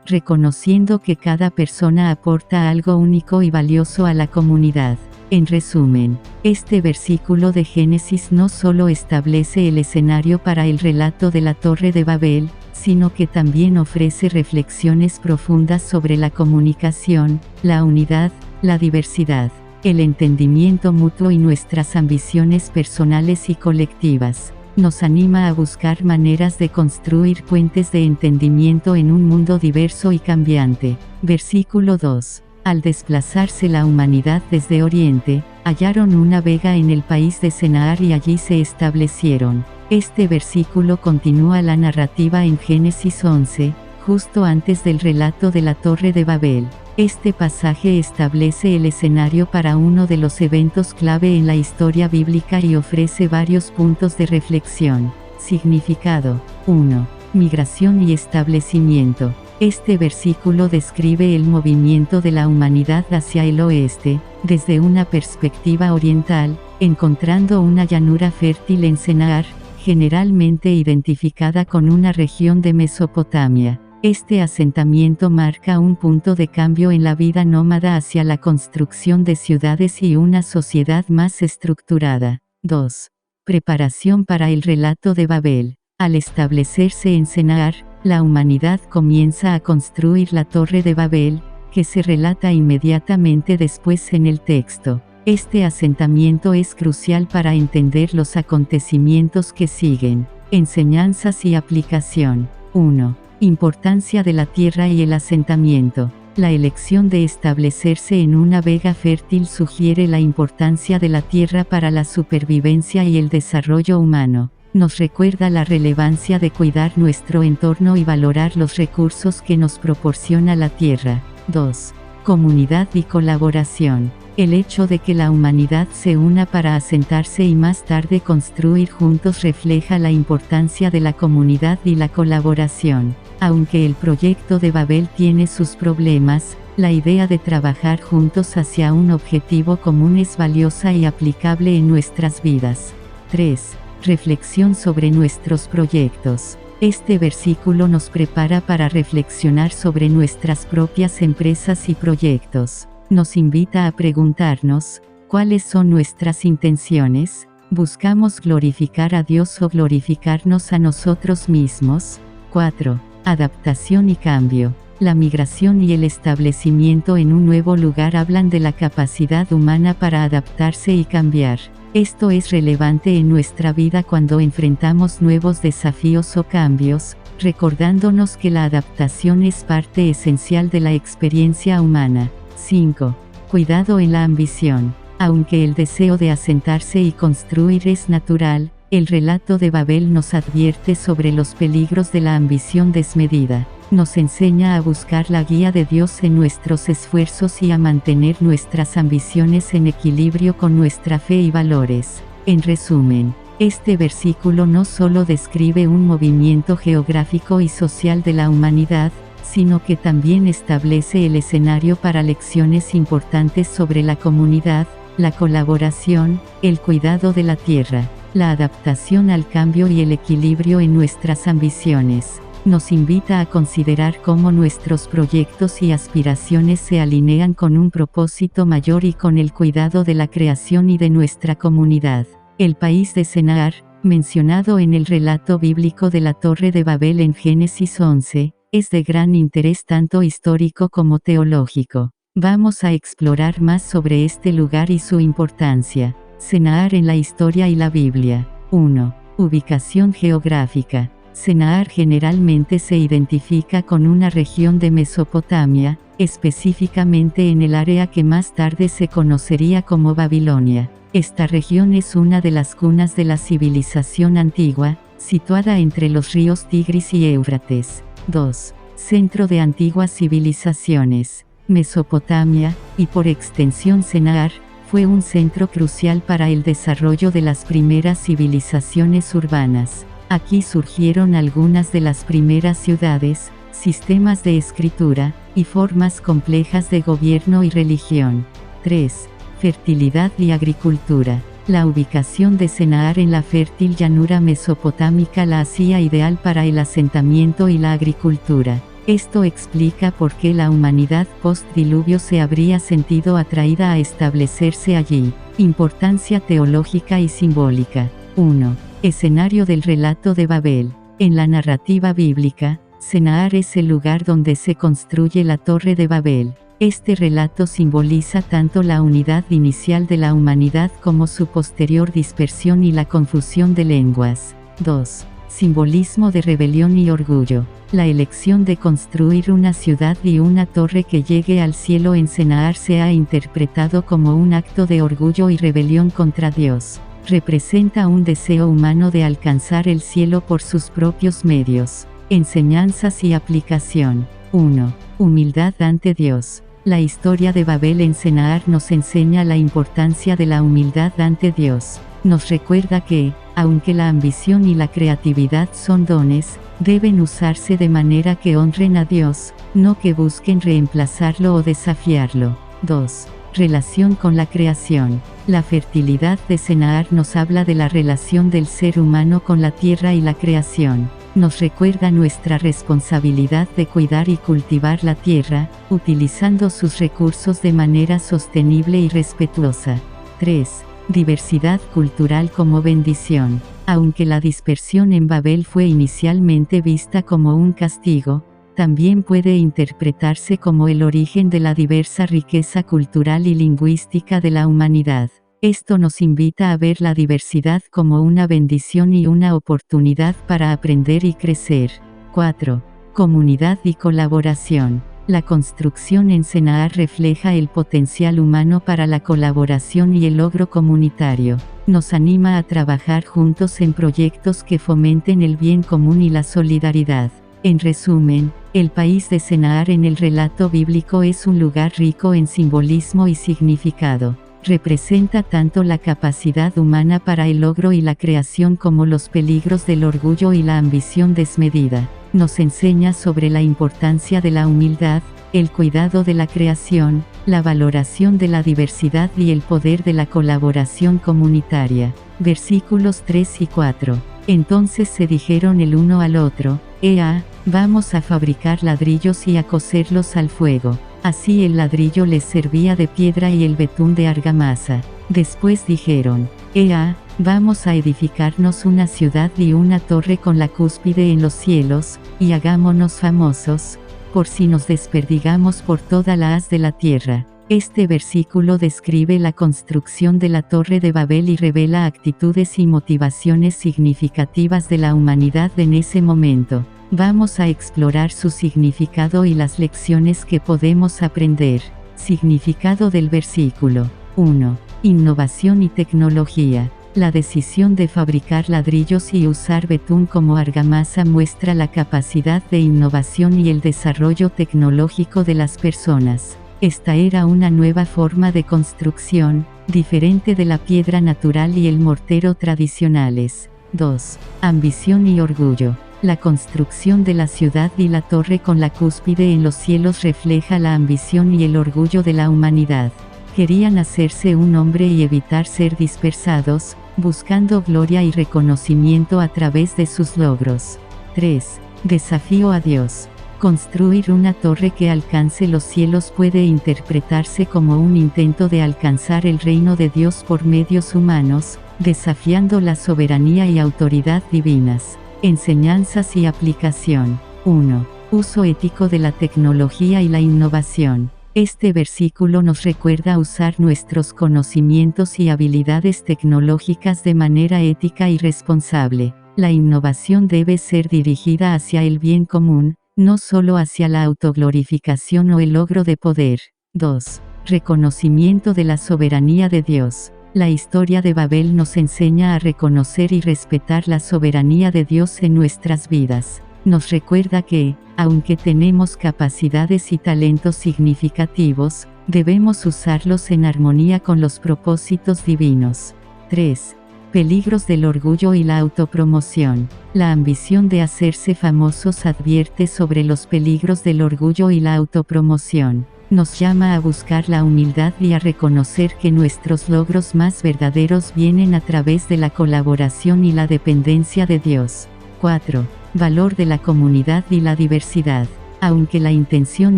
reconociendo que cada persona aporta algo único y valioso a la comunidad. En resumen, este versículo de Génesis no solo establece el escenario para el relato de la Torre de Babel, sino que también ofrece reflexiones profundas sobre la comunicación, la unidad, la diversidad, el entendimiento mutuo y nuestras ambiciones personales y colectivas. Nos anima a buscar maneras de construir puentes de entendimiento en un mundo diverso y cambiante. Versículo 2. Al desplazarse la humanidad desde Oriente, hallaron una vega en el país de Senaar y allí se establecieron. Este versículo continúa la narrativa en Génesis 11, justo antes del relato de la Torre de Babel. Este pasaje establece el escenario para uno de los eventos clave en la historia bíblica y ofrece varios puntos de reflexión. Significado. 1. Migración y establecimiento. Este versículo describe el movimiento de la humanidad hacia el oeste, desde una perspectiva oriental, encontrando una llanura fértil en Senaar, generalmente identificada con una región de Mesopotamia. Este asentamiento marca un punto de cambio en la vida nómada hacia la construcción de ciudades y una sociedad más estructurada. 2. Preparación para el relato de Babel. Al establecerse en Senaar, la humanidad comienza a construir la Torre de Babel, que se relata inmediatamente después en el texto. Este asentamiento es crucial para entender los acontecimientos que siguen. Enseñanzas y aplicación. 1. Importancia de la tierra y el asentamiento. La elección de establecerse en una vega fértil sugiere la importancia de la tierra para la supervivencia y el desarrollo humano. Nos recuerda la relevancia de cuidar nuestro entorno y valorar los recursos que nos proporciona la tierra. 2. Comunidad y colaboración. El hecho de que la humanidad se una para asentarse y más tarde construir juntos refleja la importancia de la comunidad y la colaboración. Aunque el proyecto de Babel tiene sus problemas, la idea de trabajar juntos hacia un objetivo común es valiosa y aplicable en nuestras vidas. 3. Reflexión sobre nuestros proyectos. Este versículo nos prepara para reflexionar sobre nuestras propias empresas y proyectos. Nos invita a preguntarnos, ¿cuáles son nuestras intenciones? ¿Buscamos glorificar a Dios o glorificarnos a nosotros mismos? 4. Adaptación y cambio. La migración y el establecimiento en un nuevo lugar hablan de la capacidad humana para adaptarse y cambiar. Esto es relevante en nuestra vida cuando enfrentamos nuevos desafíos o cambios, recordándonos que la adaptación es parte esencial de la experiencia humana. 5. Cuidado en la ambición. Aunque el deseo de asentarse y construir es natural, el relato de Babel nos advierte sobre los peligros de la ambición desmedida. Nos enseña a buscar la guía de Dios en nuestros esfuerzos y a mantener nuestras ambiciones en equilibrio con nuestra fe y valores. En resumen, este versículo no solo describe un movimiento geográfico y social de la humanidad, sino que también establece el escenario para lecciones importantes sobre la comunidad, la colaboración, el cuidado de la tierra, la adaptación al cambio y el equilibrio en nuestras ambiciones. Nos invita a considerar cómo nuestros proyectos y aspiraciones se alinean con un propósito mayor y con el cuidado de la creación y de nuestra comunidad. El país de Senaar, mencionado en el relato bíblico de la Torre de Babel en Génesis 11, es de gran interés tanto histórico como teológico. Vamos a explorar más sobre este lugar y su importancia. Senaar en la historia y la Biblia. 1. Ubicación geográfica. Senaar generalmente se identifica con una región de Mesopotamia, específicamente en el área que más tarde se conocería como Babilonia. Esta región es una de las cunas de la civilización antigua, situada entre los ríos Tigris y Éufrates. 2. Centro de antiguas civilizaciones. Mesopotamia, y por extensión Sennaar, fue un centro crucial para el desarrollo de las primeras civilizaciones urbanas. Aquí surgieron algunas de las primeras ciudades, sistemas de escritura, y formas complejas de gobierno y religión. 3. Fertilidad y agricultura. La ubicación de Sennaar en la fértil llanura mesopotámica la hacía ideal para el asentamiento y la agricultura. Esto explica por qué la humanidad post-diluvio se habría sentido atraída a establecerse allí. Importancia teológica y simbólica. 1. Escenario del relato de Babel. En la narrativa bíblica, Sennaar es el lugar donde se construye la Torre de Babel. Este relato simboliza tanto la unidad inicial de la humanidad como su posterior dispersión y la confusión de lenguas. 2. Simbolismo de rebelión y orgullo. La elección de construir una ciudad y una torre que llegue al cielo en Sennaar se ha interpretado como un acto de orgullo y rebelión contra Dios. Representa un deseo humano de alcanzar el cielo por sus propios medios. Enseñanzas y aplicación. 1. Humildad ante Dios. La historia de Babel en Sennaar nos enseña la importancia de la humildad ante Dios. Nos recuerda que, aunque la ambición y la creatividad son dones, deben usarse de manera que honren a Dios, no que busquen reemplazarlo o desafiarlo. 2. Relación con la creación. La fertilidad de Sennaar nos habla de la relación del ser humano con la tierra y la creación. Nos recuerda nuestra responsabilidad de cuidar y cultivar la tierra, utilizando sus recursos de manera sostenible y respetuosa. 3. Diversidad cultural como bendición. Aunque la dispersión en Babel fue inicialmente vista como un castigo, también puede interpretarse como el origen de la diversa riqueza cultural y lingüística de la humanidad. Esto nos invita a ver la diversidad como una bendición y una oportunidad para aprender y crecer. 4. Comunidad y colaboración. La construcción en Sennaar refleja el potencial humano para la colaboración y el logro comunitario. Nos anima a trabajar juntos en proyectos que fomenten el bien común y la solidaridad. En resumen, el país de Sennaar en el relato bíblico es un lugar rico en simbolismo y significado. Representa tanto la capacidad humana para el logro y la creación como los peligros del orgullo y la ambición desmedida. Nos enseña sobre la importancia de la humildad, el cuidado de la creación, la valoración de la diversidad y el poder de la colaboración comunitaria. Versículos 3 y 4. Entonces se dijeron el uno al otro: Ea, vamos a fabricar ladrillos y a cocerlos al fuego. Así el ladrillo les servía de piedra y el betún de argamasa. Después dijeron: Ea, vamos a edificarnos una ciudad y una torre con la cúspide en los cielos, y hagámonos famosos, por si nos desperdigamos por toda la haz de la tierra. Este versículo describe la construcción de la Torre de Babel y revela actitudes y motivaciones significativas de la humanidad en ese momento. Vamos a explorar su significado y las lecciones que podemos aprender. Significado del versículo. 1. Innovación y tecnología. La decisión de fabricar ladrillos y usar betún como argamasa muestra la capacidad de innovación y el desarrollo tecnológico de las personas. Esta era una nueva forma de construcción, diferente de la piedra natural y el mortero tradicionales. 2. Ambición y orgullo. La construcción de la ciudad y la torre con la cúspide en los cielos refleja la ambición y el orgullo de la humanidad. Querían hacerse un nombre y evitar ser dispersados, buscando gloria y reconocimiento a través de sus logros. 3. Desafío a Dios. Construir una torre que alcance los cielos puede interpretarse como un intento de alcanzar el reino de Dios por medios humanos, desafiando la soberanía y autoridad divinas. Enseñanzas y aplicación. 1. Uso ético de la tecnología y la innovación. Este versículo nos recuerda usar nuestros conocimientos y habilidades tecnológicas de manera ética y responsable. La innovación debe ser dirigida hacia el bien común, no solo hacia la autoglorificación o el logro de poder. 2. Reconocimiento de la soberanía de Dios. La historia de Babel nos enseña a reconocer y respetar la soberanía de Dios en nuestras vidas. nos recuerda que, aunque tenemos capacidades y talentos significativos, debemos usarlos en armonía con los propósitos divinos. 3. Peligros del orgullo y la autopromoción. La ambición de hacerse famosos advierte sobre los peligros del orgullo y la autopromoción. Nos llama a buscar la humildad y a reconocer que nuestros logros más verdaderos vienen a través de la colaboración y la dependencia de Dios. 4. Valor de la comunidad y la diversidad. Aunque la intención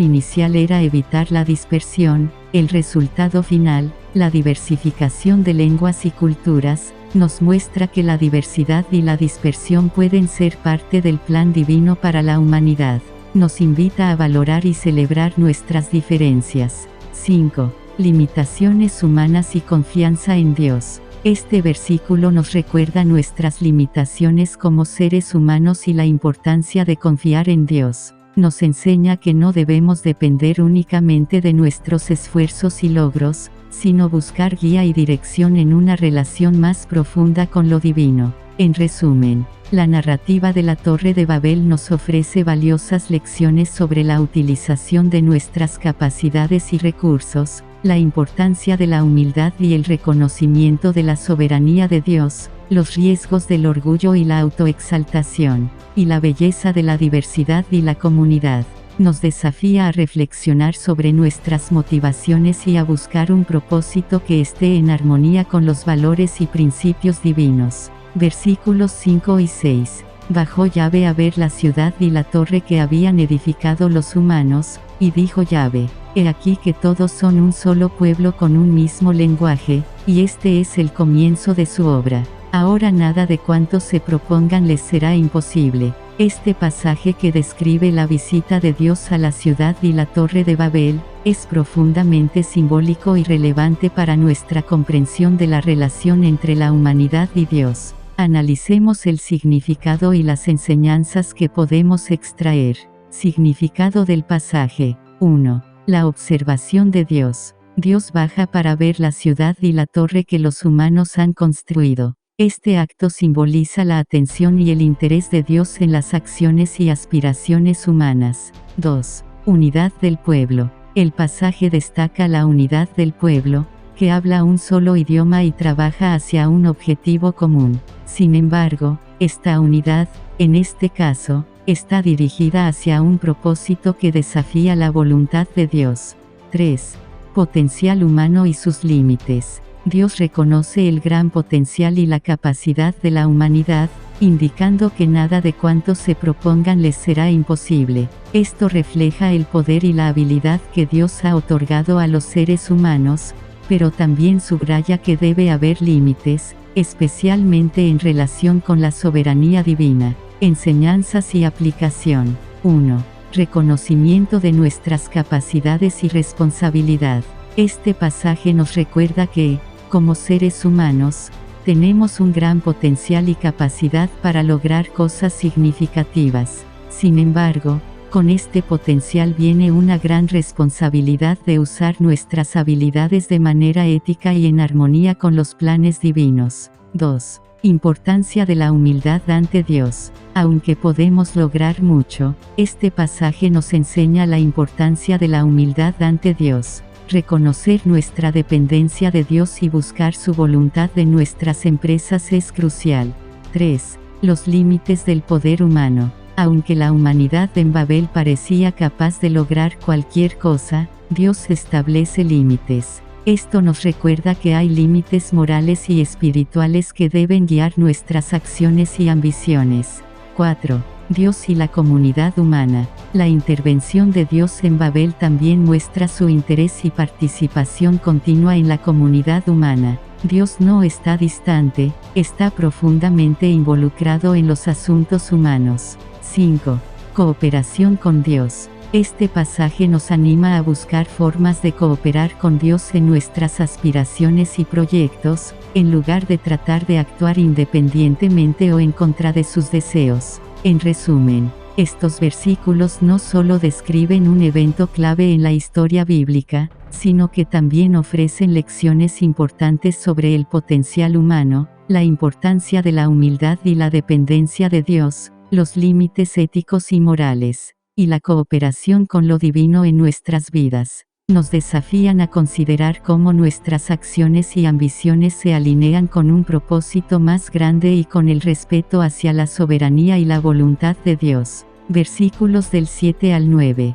inicial era evitar la dispersión, el resultado final, la diversificación de lenguas y culturas, nos muestra que la diversidad y la dispersión pueden ser parte del plan divino para la humanidad. Nos invita a valorar y celebrar nuestras diferencias. 5. Limitaciones humanas y confianza en Dios. Este versículo nos recuerda nuestras limitaciones como seres humanos y la importancia de confiar en Dios. Nos enseña que no debemos depender únicamente de nuestros esfuerzos y logros, sino buscar guía y dirección en una relación más profunda con lo divino. En resumen, la narrativa de la Torre de Babel nos ofrece valiosas lecciones sobre la utilización de nuestras capacidades y recursos, la importancia de la humildad y el reconocimiento de la soberanía de Dios, los riesgos del orgullo y la autoexaltación, y la belleza de la diversidad y la comunidad. Nos desafía a reflexionar sobre nuestras motivaciones y a buscar un propósito que esté en armonía con los valores y principios divinos. Versículos 5 y 6. Bajó Yahvé a ver la ciudad y la torre que habían edificado los humanos, y dijo Yahvé: He aquí que todos son un solo pueblo con un mismo lenguaje, y este es el comienzo de su obra. Ahora nada de cuanto se propongan les será imposible. Este pasaje que describe la visita de Dios a la ciudad y la Torre de Babel, es profundamente simbólico y relevante para nuestra comprensión de la relación entre la humanidad y Dios. Analicemos el significado y las enseñanzas que podemos extraer. Significado del pasaje. 1. La observación de Dios. Dios baja para ver la ciudad y la torre que los humanos han construido. Este acto simboliza la atención y el interés de Dios en las acciones y aspiraciones humanas. 2. Unidad del pueblo. El pasaje destaca la unidad del pueblo, que habla un solo idioma y trabaja hacia un objetivo común. Sin embargo, esta unidad, en este caso, está dirigida hacia un propósito que desafía la voluntad de Dios. 3. Potencial humano y sus límites. Dios reconoce el gran potencial y la capacidad de la humanidad, indicando que nada de cuanto se propongan les será imposible. Esto refleja el poder y la habilidad que Dios ha otorgado a los seres humanos, pero también subraya que debe haber límites, especialmente en relación con la soberanía divina. Enseñanzas y aplicación. 1. Reconocimiento de nuestras capacidades y responsabilidad. Este pasaje nos recuerda que, como seres humanos, tenemos un gran potencial y capacidad para lograr cosas significativas. Sin embargo, con este potencial viene una gran responsabilidad de usar nuestras habilidades de manera ética y en armonía con los planes divinos. 2. Importancia de la humildad ante Dios. Aunque podemos lograr mucho, este pasaje nos enseña la importancia de la humildad ante Dios. Reconocer nuestra dependencia de Dios y buscar su voluntad en nuestras empresas es crucial. 3. Los límites del poder humano. Aunque la humanidad en Babel parecía capaz de lograr cualquier cosa, Dios establece límites. Esto nos recuerda que hay límites morales y espirituales que deben guiar nuestras acciones y ambiciones. 4. Dios y la comunidad humana. La intervención de Dios en Babel también muestra su interés y participación continua en la comunidad humana. Dios no está distante, está profundamente involucrado en los asuntos humanos. 5. Cooperación con Dios. Este pasaje nos anima a buscar formas de cooperar con Dios en nuestras aspiraciones y proyectos, en lugar de tratar de actuar independientemente o en contra de sus deseos. En resumen, estos versículos no solo describen un evento clave en la historia bíblica, sino que también ofrecen lecciones importantes sobre el potencial humano, la importancia de la humildad y la dependencia de Dios, los límites éticos y morales, y la cooperación con lo divino en nuestras vidas, nos desafían a considerar cómo nuestras acciones y ambiciones se alinean con un propósito más grande y con el respeto hacia la soberanía y la voluntad de Dios. Versículos del 7 al 9.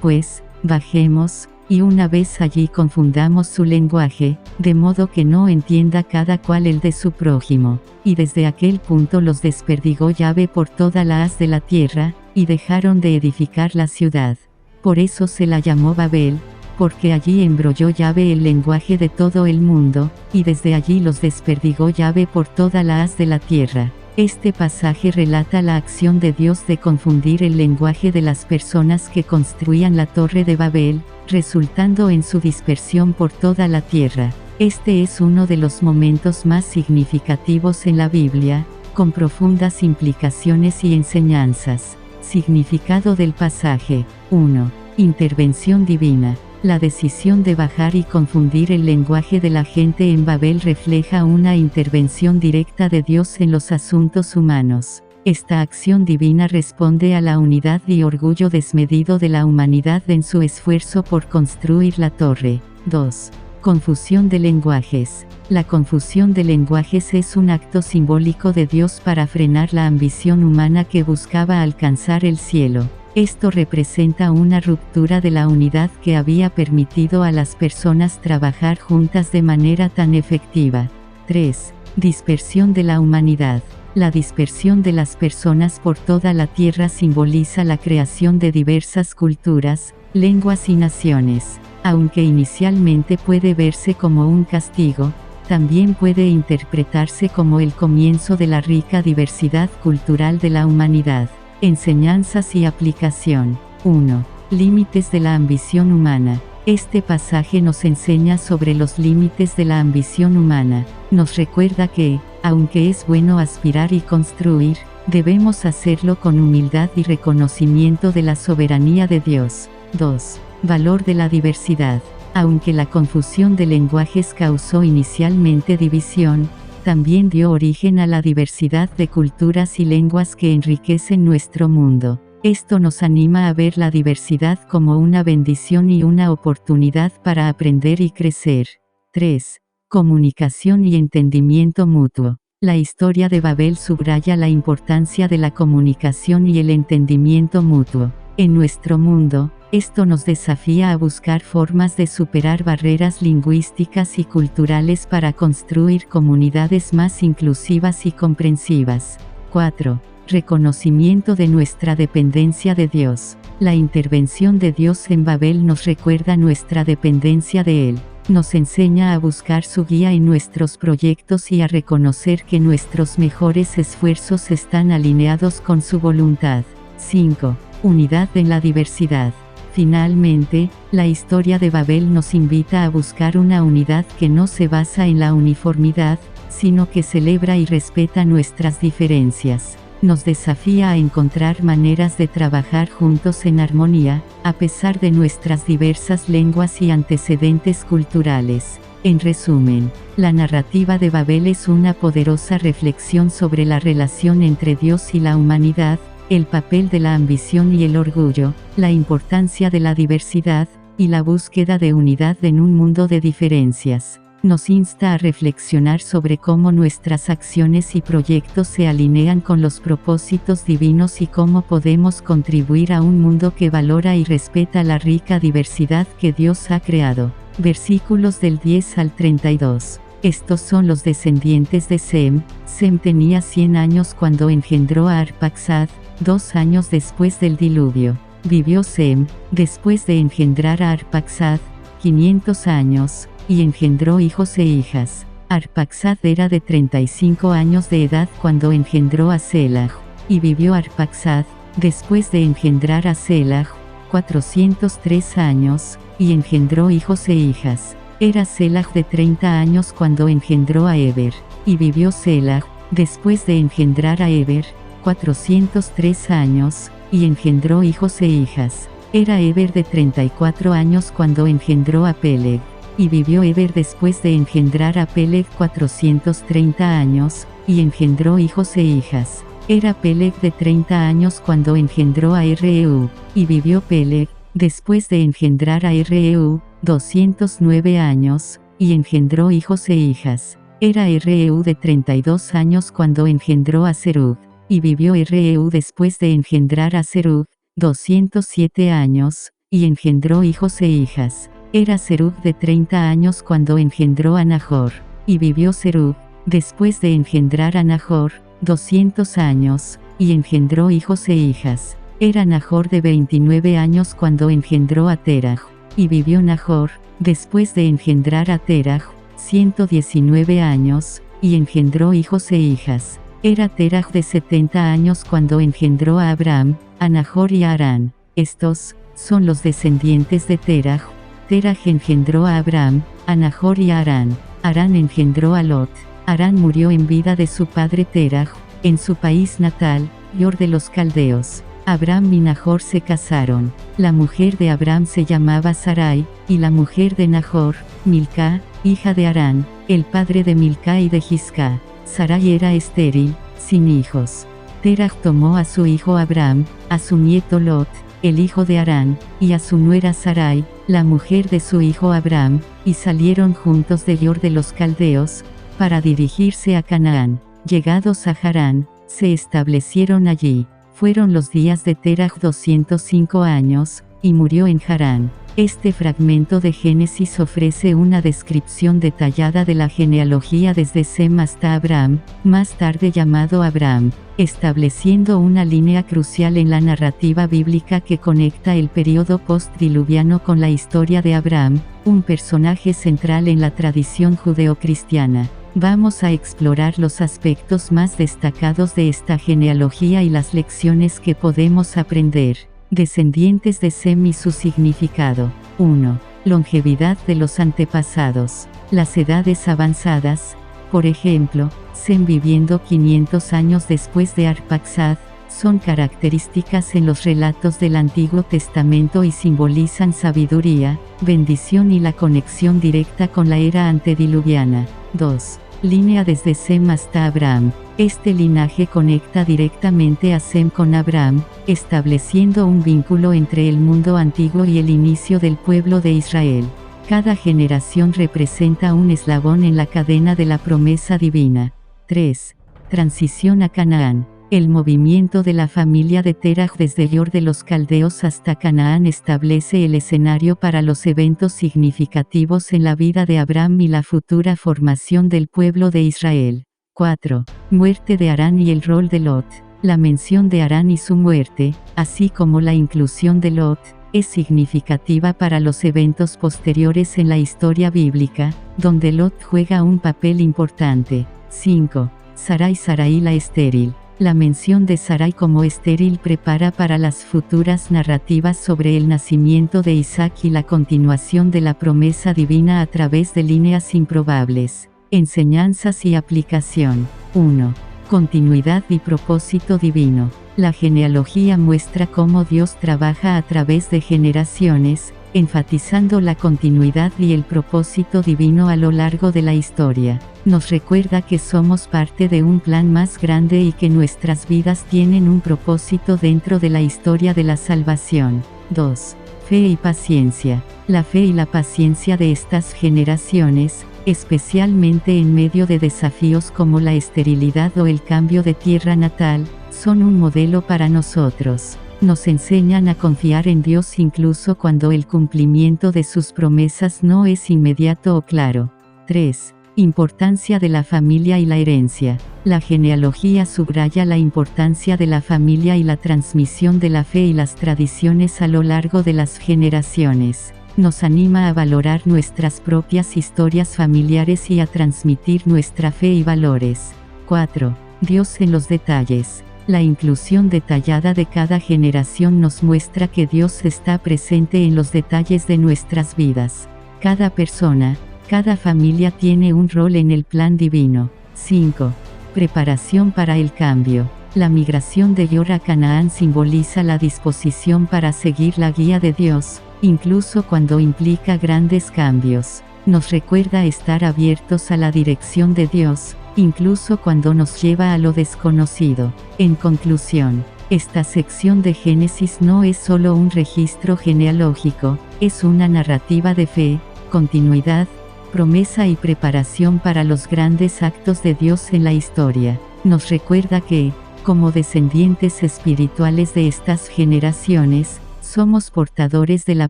Pues, bajemos, y una vez allí confundamos su lenguaje, de modo que no entienda cada cual el de su prójimo. Y desde aquel punto los desperdigó Yahvé por toda la haz de la tierra, y dejaron de edificar la ciudad. Por eso se la llamó Babel, porque allí embrolló Yahvé el lenguaje de todo el mundo, y desde allí los desperdigó Yahvé por toda la haz de la tierra. Este pasaje relata la acción de Dios de confundir el lenguaje de las personas que construían la Torre de Babel, resultando en su dispersión por toda la tierra. Este es uno de los momentos más significativos en la Biblia, con profundas implicaciones y enseñanzas. Significado del pasaje. 1. Intervención divina. La decisión de bajar y confundir el lenguaje de la gente en Babel refleja una intervención directa de Dios en los asuntos humanos. Esta acción divina responde a la unidad y orgullo desmedido de la humanidad en su esfuerzo por construir la torre. 2. Confusión de lenguajes. La confusión de lenguajes es un acto simbólico de Dios para frenar la ambición humana que buscaba alcanzar el cielo. Esto representa una ruptura de la unidad que había permitido a las personas trabajar juntas de manera tan efectiva. 3. Dispersión de la humanidad. La dispersión de las personas por toda la tierra simboliza la creación de diversas culturas, lenguas y naciones. Aunque inicialmente puede verse como un castigo, también puede interpretarse como el comienzo de la rica diversidad cultural de la humanidad. Enseñanzas y aplicación. 1. Límites de la ambición humana. Este pasaje nos enseña sobre los límites de la ambición humana. Nos recuerda que, aunque es bueno aspirar y construir, debemos hacerlo con humildad y reconocimiento de la soberanía de Dios. 2. Valor de la diversidad. Aunque la confusión de lenguajes causó inicialmente división, también dio origen a la diversidad de culturas y lenguas que enriquecen nuestro mundo. Esto nos anima a ver la diversidad como una bendición y una oportunidad para aprender y crecer. 3. Comunicación y entendimiento mutuo. La historia de Babel subraya la importancia de la comunicación y el entendimiento mutuo. En nuestro mundo, esto nos desafía a buscar formas de superar barreras lingüísticas y culturales para construir comunidades más inclusivas y comprensivas. 4. Reconocimiento de nuestra dependencia de Dios. La intervención de Dios en Babel nos recuerda nuestra dependencia de Él. Nos enseña a buscar su guía en nuestros proyectos y a reconocer que nuestros mejores esfuerzos están alineados con su voluntad. 5. Unidad en la diversidad. Finalmente, la historia de Babel nos invita a buscar una unidad que no se basa en la uniformidad, sino que celebra y respeta nuestras diferencias. Nos desafía a encontrar maneras de trabajar juntos en armonía, a pesar de nuestras diversas lenguas y antecedentes culturales. En resumen, la narrativa de Babel es una poderosa reflexión sobre la relación entre Dios y la humanidad, el papel de la ambición y el orgullo, la importancia de la diversidad, y la búsqueda de unidad en un mundo de diferencias. Nos insta a reflexionar sobre cómo nuestras acciones y proyectos se alinean con los propósitos divinos y cómo podemos contribuir a un mundo que valora y respeta la rica diversidad que Dios ha creado. Versículos del 10 al 32. Estos son los descendientes de Sem. Sem tenía 100 años cuando engendró a Arpaxad, 2 años después del diluvio. Vivió Sem, después de engendrar a Arpaxad, 500 años, y engendró hijos e hijas. Arpaxad era de 35 años de edad cuando engendró a Selah. Y vivió Arpaxad, después de engendrar a Selah, 403 años, y engendró hijos e hijas. Era Selah de 30 años cuando engendró a Eber. Y vivió Selah, después de engendrar a Eber, 403 años, y engendró hijos e hijas. Era Eber de 34 años cuando engendró a Peleg. Y vivió Eber después de engendrar a Peleg 430 años, y engendró hijos e hijas. Era Peleg de 30 años cuando engendró a Reu, y vivió Peleg, después de engendrar a Reu, 209 años, y engendró hijos e hijas. Era Reu de 32 años cuando engendró a Serug, y vivió Reu después de engendrar a Serug, 207 años, y engendró hijos e hijas. Era Serug de 30 años cuando engendró a Nahor, y vivió Serug, después de engendrar a Nahor, 200 años, y engendró hijos e hijas. Era Nahor de 29 años cuando engendró a Terah, y vivió Nahor, después de engendrar a Terah, 119 años, y engendró hijos e hijas. Era Terah de 70 años cuando engendró a Abram, a Nahor y a Harán. Estos son los descendientes de Terah. Terah engendró a Abram, a Nahor y a Harán. Harán engendró a Lot. Harán murió en vida de su padre Terah, en su país natal, Ur de los Caldeos. Abram y Nahor se casaron. La mujer de Abram se llamaba Sarai, y la mujer de Nahor, Milca, hija de Harán, el padre de Milca y de Gisca. Sarai era estéril, sin hijos. Terah tomó a su hijo Abram, a su nieto Lot, el hijo de Harán, y a su nuera Sarai, la mujer de su hijo Abram, y salieron juntos de Ur de los Caldeos, para dirigirse a Canaán. Llegados a Harán, se establecieron allí. Fueron los días de Terah 205 años, y murió en Harán. Este fragmento de Génesis ofrece una descripción detallada de la genealogía desde Sem hasta Abram, más tarde llamado Abram, estableciendo una línea crucial en la narrativa bíblica que conecta el período postdiluviano con la historia de Abram, un personaje central en la tradición judeocristiana. Vamos a explorar los aspectos más destacados de esta genealogía y las lecciones que podemos aprender. Descendientes de Sem y su significado. 1. Longevidad de los antepasados. Las edades avanzadas, por ejemplo, Sem viviendo 500 años después de Arphaxad, son características en los relatos del Antiguo Testamento y simbolizan sabiduría, bendición y la conexión directa con la era antediluviana. 2. Línea desde Sem hasta Abram. Este linaje conecta directamente a Sem con Abram, estableciendo un vínculo entre el mundo antiguo y el inicio del pueblo de Israel. Cada generación representa un eslabón en la cadena de la promesa divina. 3. Transición a Canaán. El movimiento de la familia de Terah desde Ur de los Caldeos hasta Canaán establece el escenario para los eventos significativos en la vida de Abram y la futura formación del pueblo de Israel. 4. Muerte de Harán y el rol de Lot. La mención de Harán y su muerte, así como la inclusión de Lot, es significativa para los eventos posteriores en la historia bíblica, donde Lot juega un papel importante. 5. Sarai la estéril. La mención de Sarai como estéril prepara para las futuras narrativas sobre el nacimiento de Isaac y la continuación de la promesa divina a través de líneas improbables. Enseñanzas y aplicación. 1. Continuidad y propósito divino. La genealogía muestra cómo Dios trabaja a través de generaciones, enfatizando la continuidad y el propósito divino a lo largo de la historia. Nos recuerda que somos parte de un plan más grande y que nuestras vidas tienen un propósito dentro de la historia de la salvación. 2. Fe y paciencia. La fe y la paciencia de estas generaciones, especialmente en medio de desafíos como la esterilidad o el cambio de tierra natal, son un modelo para nosotros. Nos enseñan a confiar en Dios incluso cuando el cumplimiento de sus promesas no es inmediato o claro. 3. Importancia de la familia y la herencia. La genealogía subraya la importancia de la familia y la transmisión de la fe y las tradiciones a lo largo de las generaciones. Nos anima a valorar nuestras propias historias familiares y a transmitir nuestra fe y valores. 4. Dios en los detalles. La inclusión detallada de cada generación nos muestra que Dios está presente en los detalles de nuestras vidas. Cada persona, cada familia tiene un rol en el plan divino. 5. Preparación para el cambio. La migración de Ur a Canaán simboliza la disposición para seguir la guía de Dios, incluso cuando implica grandes cambios. Nos recuerda estar abiertos a la dirección de Dios, incluso cuando nos lleva a lo desconocido. En conclusión, esta sección de Génesis no es solo un registro genealógico, es una narrativa de fe, continuidad, promesa y preparación para los grandes actos de Dios en la historia. Nos recuerda que, como descendientes espirituales de estas generaciones, somos portadores de la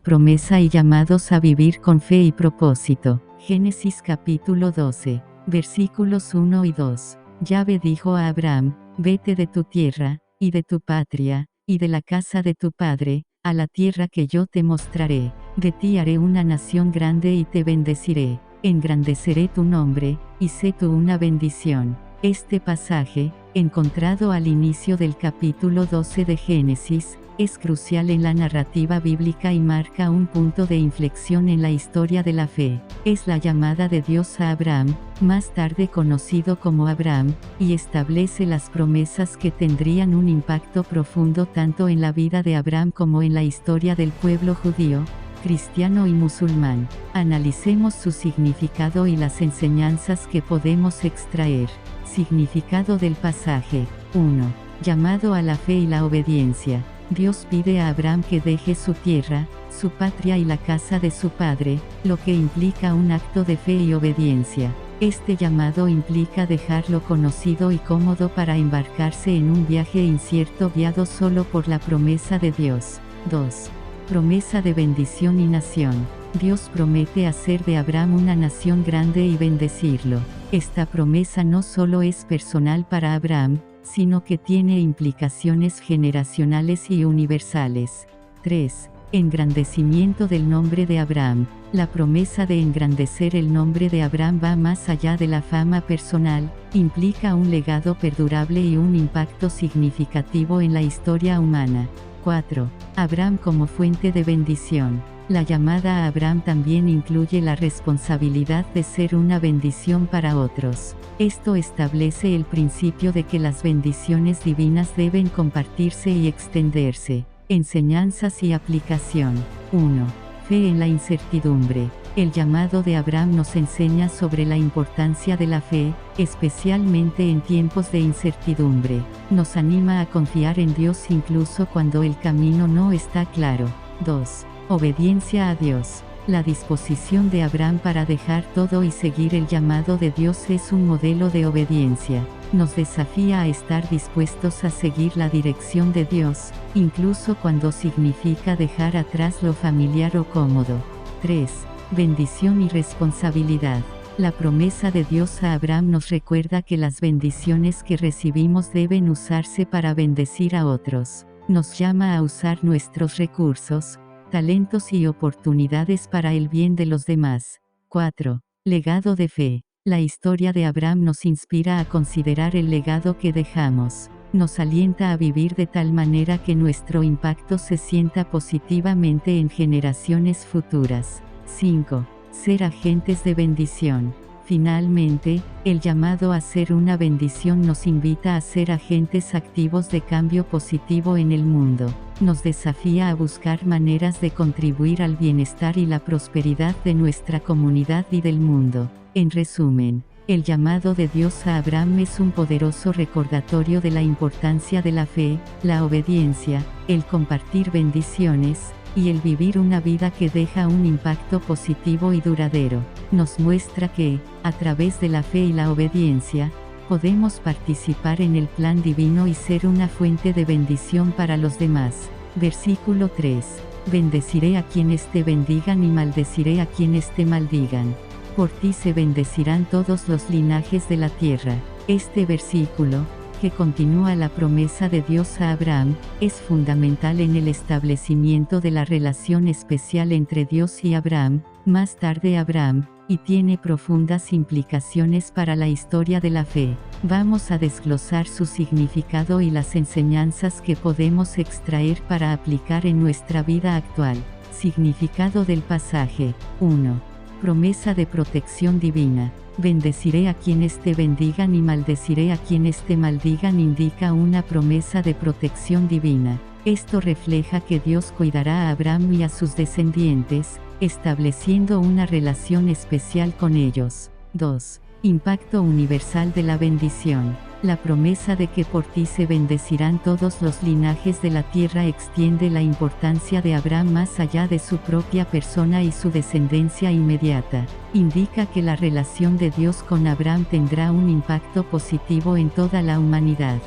promesa y llamados a vivir con fe y propósito. Génesis capítulo 12, versículos 1 y 2. Yahvé dijo a Abraham: vete de tu tierra, y de tu patria, y de la casa de tu padre, a la tierra que yo te mostraré. De ti haré una nación grande y te bendeciré. Engrandeceré tu nombre, y sé tú una bendición. Este pasaje, encontrado al inicio del capítulo 12 de Génesis, es crucial en la narrativa bíblica y marca un punto de inflexión en la historia de la fe. Es la llamada de Dios a Abraham, más tarde conocido como Abraham, y establece las promesas que tendrían un impacto profundo tanto en la vida de Abraham como en la historia del pueblo judío, cristiano y musulmán. Analicemos su significado y las enseñanzas que podemos extraer. Significado del pasaje. 1. Llamado a la fe y la obediencia. Dios pide a Abraham que deje su tierra, su patria y la casa de su padre, lo que implica un acto de fe y obediencia. Este llamado implica dejar lo conocido y cómodo para embarcarse en un viaje incierto guiado solo por la promesa de Dios. 2. Promesa de bendición y nación. Dios promete hacer de Abraham una nación grande y bendecirlo. Esta promesa no solo es personal para Abraham, sino que tiene implicaciones generacionales y universales. 3. Engrandecimiento del nombre de Abraham. La promesa de engrandecer el nombre de Abraham va más allá de la fama personal, implica un legado perdurable y un impacto significativo en la historia humana. 4. Abraham como fuente de bendición. La llamada a Abraham también incluye la responsabilidad de ser una bendición para otros. Esto establece el principio de que las bendiciones divinas deben compartirse y extenderse. Enseñanzas y aplicación. 1. Fe en la incertidumbre. El llamado de Abraham nos enseña sobre la importancia de la fe, especialmente en tiempos de incertidumbre. Nos anima a confiar en Dios incluso cuando el camino no está claro. 2. Obediencia a Dios. La disposición de Abraham para dejar todo y seguir el llamado de Dios es un modelo de obediencia. Nos desafía a estar dispuestos a seguir la dirección de Dios, incluso cuando significa dejar atrás lo familiar o cómodo. 3. Bendición y responsabilidad. La promesa de Dios a Abraham nos recuerda que las bendiciones que recibimos deben usarse para bendecir a otros. Nos llama a usar nuestros recursos, talentos y oportunidades para el bien de los demás. 4. Legado de fe. La historia de Abraham nos inspira a considerar el legado que dejamos. Nos alienta a vivir de tal manera que nuestro impacto se sienta positivamente en generaciones futuras. 5. Ser agentes de bendición. Finalmente, el llamado a ser una bendición nos invita a ser agentes activos de cambio positivo en el mundo. Nos desafía a buscar maneras de contribuir al bienestar y la prosperidad de nuestra comunidad y del mundo. En resumen, el llamado de Dios a Abraham es un poderoso recordatorio de la importancia de la fe, la obediencia, el compartir bendiciones, y el vivir una vida que deja un impacto positivo y duradero. Nos muestra que, a través de la fe y la obediencia, podemos participar en el plan divino y ser una fuente de bendición para los demás. Versículo 3. Bendeciré a quienes te bendigan y maldeciré a quienes te maldigan. Por ti se bendecirán todos los linajes de la tierra. Este versículo, que continúa la promesa de Dios a Abraham, es fundamental en el establecimiento de la relación especial entre Dios y Abraham, más tarde Abraham, y tiene profundas implicaciones para la historia de la fe. Vamos a desglosar su significado y las enseñanzas que podemos extraer para aplicar en nuestra vida actual. Significado del pasaje. 1. Promesa de protección divina. Bendeciré a quienes te bendigan y maldeciré a quienes te maldigan indica una promesa de protección divina. Esto refleja que Dios cuidará a Abraham y a sus descendientes, estableciendo una relación especial con ellos. 2. Impacto universal de la bendición. La promesa de que por ti se bendecirán todos los linajes de la tierra extiende la importancia de Abraham más allá de su propia persona y su descendencia inmediata. Indica que la relación de Dios con Abraham tendrá un impacto positivo en toda la humanidad.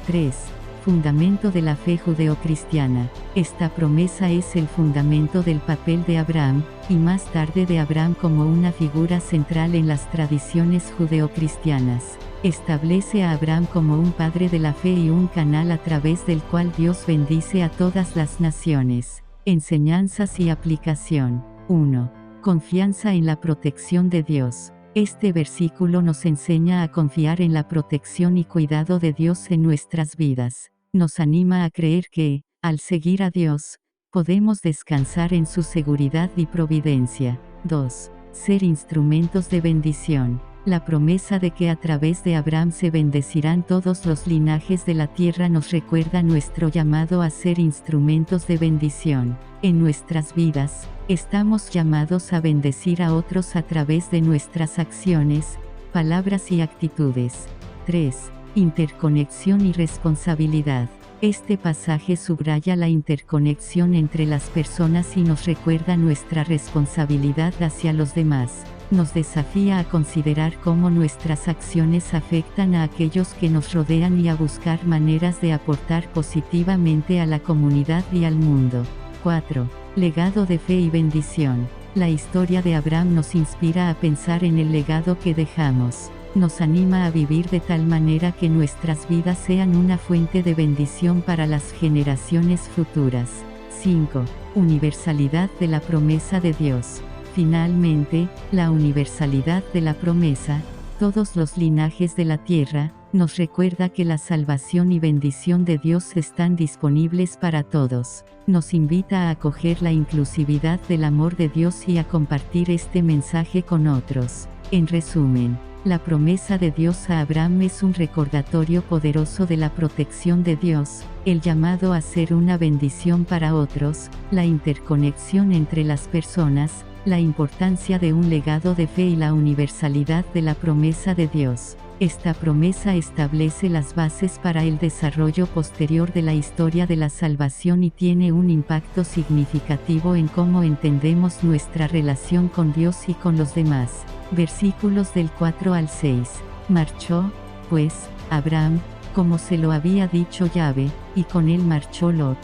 3. Fundamento de la fe judeocristiana. Esta promesa es el fundamento del papel de Abraham, y más tarde de Abraham como una figura central en las tradiciones judeocristianas. Establece a Abraham como un padre de la fe y un canal a través del cual Dios bendice a todas las naciones. Enseñanzas y aplicación. 1. Confianza en la protección de Dios. Este versículo nos enseña a confiar en la protección y cuidado de Dios en nuestras vidas. Nos anima a creer que, al seguir a Dios, podemos descansar en su seguridad y providencia. 2. Ser instrumentos de bendición. La promesa de que a través de Abraham se bendecirán todos los linajes de la tierra nos recuerda nuestro llamado a ser instrumentos de bendición. En nuestras vidas, estamos llamados a bendecir a otros a través de nuestras acciones, palabras y actitudes. 3. Interconexión y responsabilidad. Este pasaje subraya la interconexión entre las personas y nos recuerda nuestra responsabilidad hacia los demás. Nos desafía a considerar cómo nuestras acciones afectan a aquellos que nos rodean y a buscar maneras de aportar positivamente a la comunidad y al mundo. 4. Legado de fe y bendición. La historia de Abraham nos inspira a pensar en el legado que dejamos. Nos anima a vivir de tal manera que nuestras vidas sean una fuente de bendición para las generaciones futuras. 5. Universalidad de la promesa de Dios. Finalmente, la universalidad de la promesa, todos los linajes de la tierra, nos recuerda que la salvación y bendición de Dios están disponibles para todos. Nos invita a acoger la inclusividad del amor de Dios y a compartir este mensaje con otros. En resumen, la promesa de Dios a Abraham es un recordatorio poderoso de la protección de Dios, el llamado a ser una bendición para otros, la interconexión entre las personas, la importancia de un legado de fe y la universalidad de la promesa de Dios. Esta promesa establece las bases para el desarrollo posterior de la historia de la salvación y tiene un impacto significativo en cómo entendemos nuestra relación con Dios y con los demás. Versículos del 4 al 6. Marchó, pues, Abraham, como se lo había dicho Yahvé, y con él marchó Lot.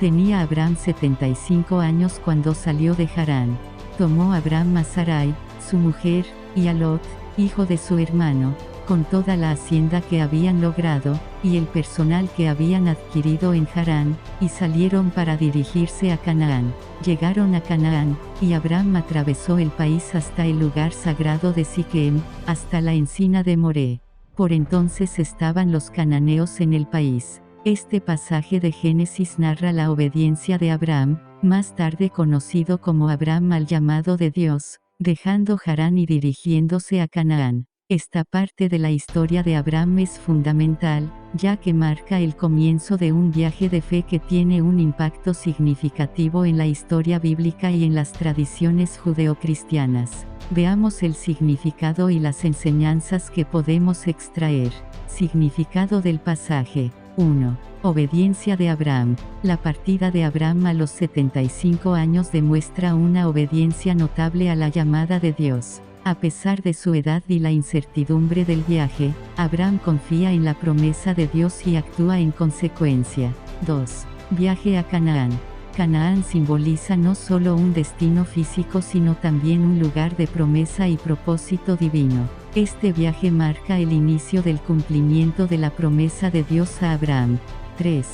Tenía Abraham 75 años cuando salió de Harán. Tomó Abraham a Sarai, su mujer, y a Lot, hijo de su hermano, con toda la hacienda que habían logrado, y el personal que habían adquirido en Harán, y salieron para dirigirse a Canaán. Llegaron a Canaán, y Abraham atravesó el país hasta el lugar sagrado de Siquem, hasta la encina de Moré. Por entonces estaban los cananeos en el país. Este pasaje de Génesis narra la obediencia de Abraham, más tarde conocido como Abraham al llamado de Dios, dejando Harán y dirigiéndose a Canaán. Esta parte de la historia de Abraham es fundamental, ya que marca el comienzo de un viaje de fe que tiene un impacto significativo en la historia bíblica y en las tradiciones judeocristianas. Veamos el significado y las enseñanzas que podemos extraer. Significado del pasaje. 1. Obediencia de Abraham. La partida de Abraham a los 75 años demuestra una obediencia notable a la llamada de Dios. A pesar de su edad y la incertidumbre del viaje, Abraham confía en la promesa de Dios y actúa en consecuencia. 2. Viaje a Canaán. Canaán simboliza no solo un destino físico sino también un lugar de promesa y propósito divino. Este viaje marca el inicio del cumplimiento de la promesa de Dios a Abraham. 3.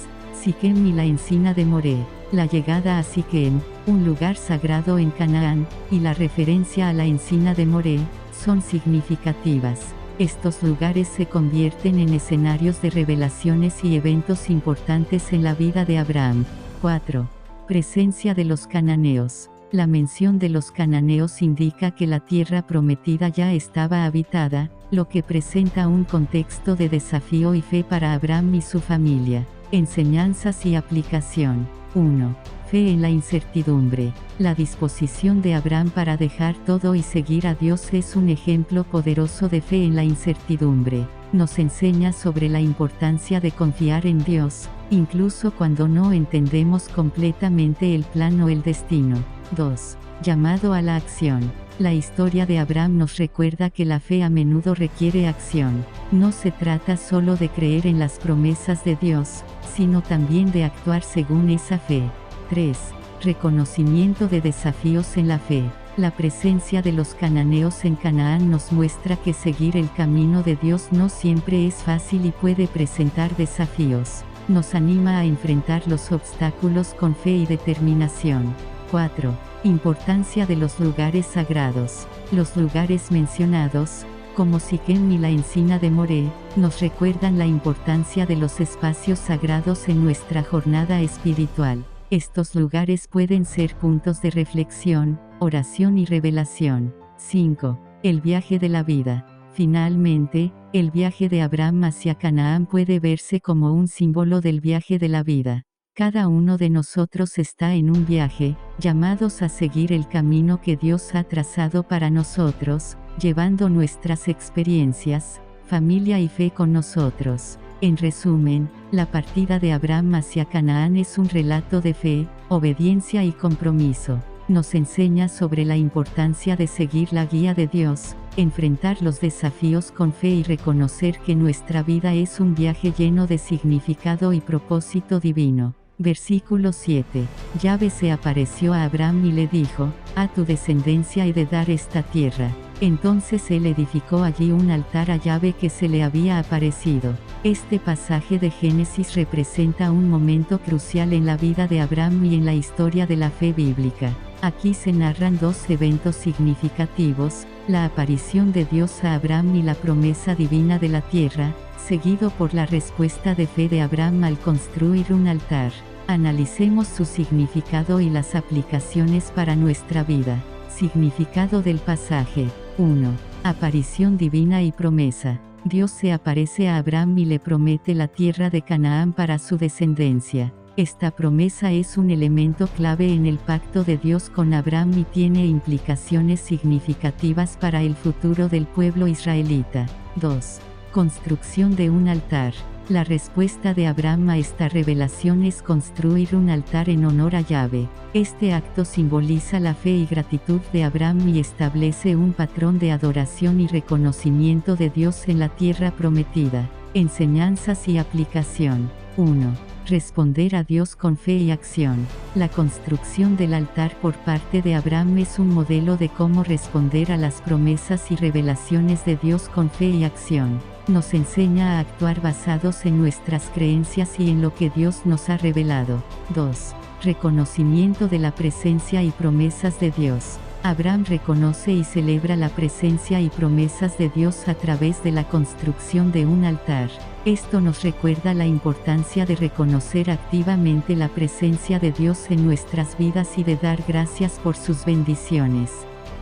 Siquem y la encina de Moré. La llegada a Siquem, un lugar sagrado en Canaán, y la referencia a la encina de Moré, son significativas. Estos lugares se convierten en escenarios de revelaciones y eventos importantes en la vida de Abraham. 4. Presencia de los cananeos. La mención de los cananeos indica que la tierra prometida ya estaba habitada, lo que presenta un contexto de desafío y fe para Abraham y su familia. Enseñanzas y aplicación. 1. Fe en la incertidumbre. La disposición de Abraham para dejar todo y seguir a Dios es un ejemplo poderoso de fe en la incertidumbre. Nos enseña sobre la importancia de confiar en Dios, incluso cuando no entendemos completamente el plan o el destino. 2. Llamado a la acción. La historia de Abraham nos recuerda que la fe a menudo requiere acción. No se trata solo de creer en las promesas de Dios, sino también de actuar según esa fe. 3. Reconocimiento de desafíos en la fe. La presencia de los cananeos en Canaán nos muestra que seguir el camino de Dios no siempre es fácil y puede presentar desafíos. Nos anima a enfrentar los obstáculos con fe y determinación. 4. Importancia de los lugares sagrados. Los lugares mencionados, como Siquem y la encina de Moré, nos recuerdan la importancia de los espacios sagrados en nuestra jornada espiritual. Estos lugares pueden ser puntos de reflexión, oración y revelación. 5. El viaje de la vida. Finalmente, el viaje de Abraham hacia Canaán puede verse como un símbolo del viaje de la vida. Cada uno de nosotros está en un viaje, llamados a seguir el camino que Dios ha trazado para nosotros, llevando nuestras experiencias, familia y fe con nosotros. En resumen, la partida de Abraham hacia Canaán es un relato de fe, obediencia y compromiso. Nos enseña sobre la importancia de seguir la guía de Dios, enfrentar los desafíos con fe y reconocer que nuestra vida es un viaje lleno de significado y propósito divino. Versículo 7. Yahvé se apareció a Abraham y le dijo: a tu descendencia he de dar esta tierra. Entonces él edificó allí un altar a Yahvé que se le había aparecido. Este pasaje de Génesis representa un momento crucial en la vida de Abraham y en la historia de la fe bíblica. Aquí se narran dos eventos significativos: la aparición de Dios a Abraham y la promesa divina de la tierra, seguido por la respuesta de fe de Abraham al construir un altar. Analicemos su significado y las aplicaciones para nuestra vida. Significado del pasaje. 1. Aparición divina y promesa. Dios se aparece a Abraham y le promete la tierra de Canaán para su descendencia. Esta promesa es un elemento clave en el pacto de Dios con Abraham y tiene implicaciones significativas para el futuro del pueblo israelita. 2. Construcción de un altar. La respuesta de Abraham a esta revelación es construir un altar en honor a Yahvé. Este acto simboliza la fe y gratitud de Abraham y establece un patrón de adoración y reconocimiento de Dios en la tierra prometida. Enseñanzas y aplicación. 1. Responder a Dios con fe y acción. La construcción del altar por parte de Abraham es un modelo de cómo responder a las promesas y revelaciones de Dios con fe y acción. Nos enseña a actuar basados en nuestras creencias y en lo que Dios nos ha revelado. 2. Reconocimiento de la presencia y promesas de Dios. Abraham reconoce y celebra la presencia y promesas de Dios a través de la construcción de un altar. Esto nos recuerda la importancia de reconocer activamente la presencia de Dios en nuestras vidas y de dar gracias por sus bendiciones.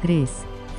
3.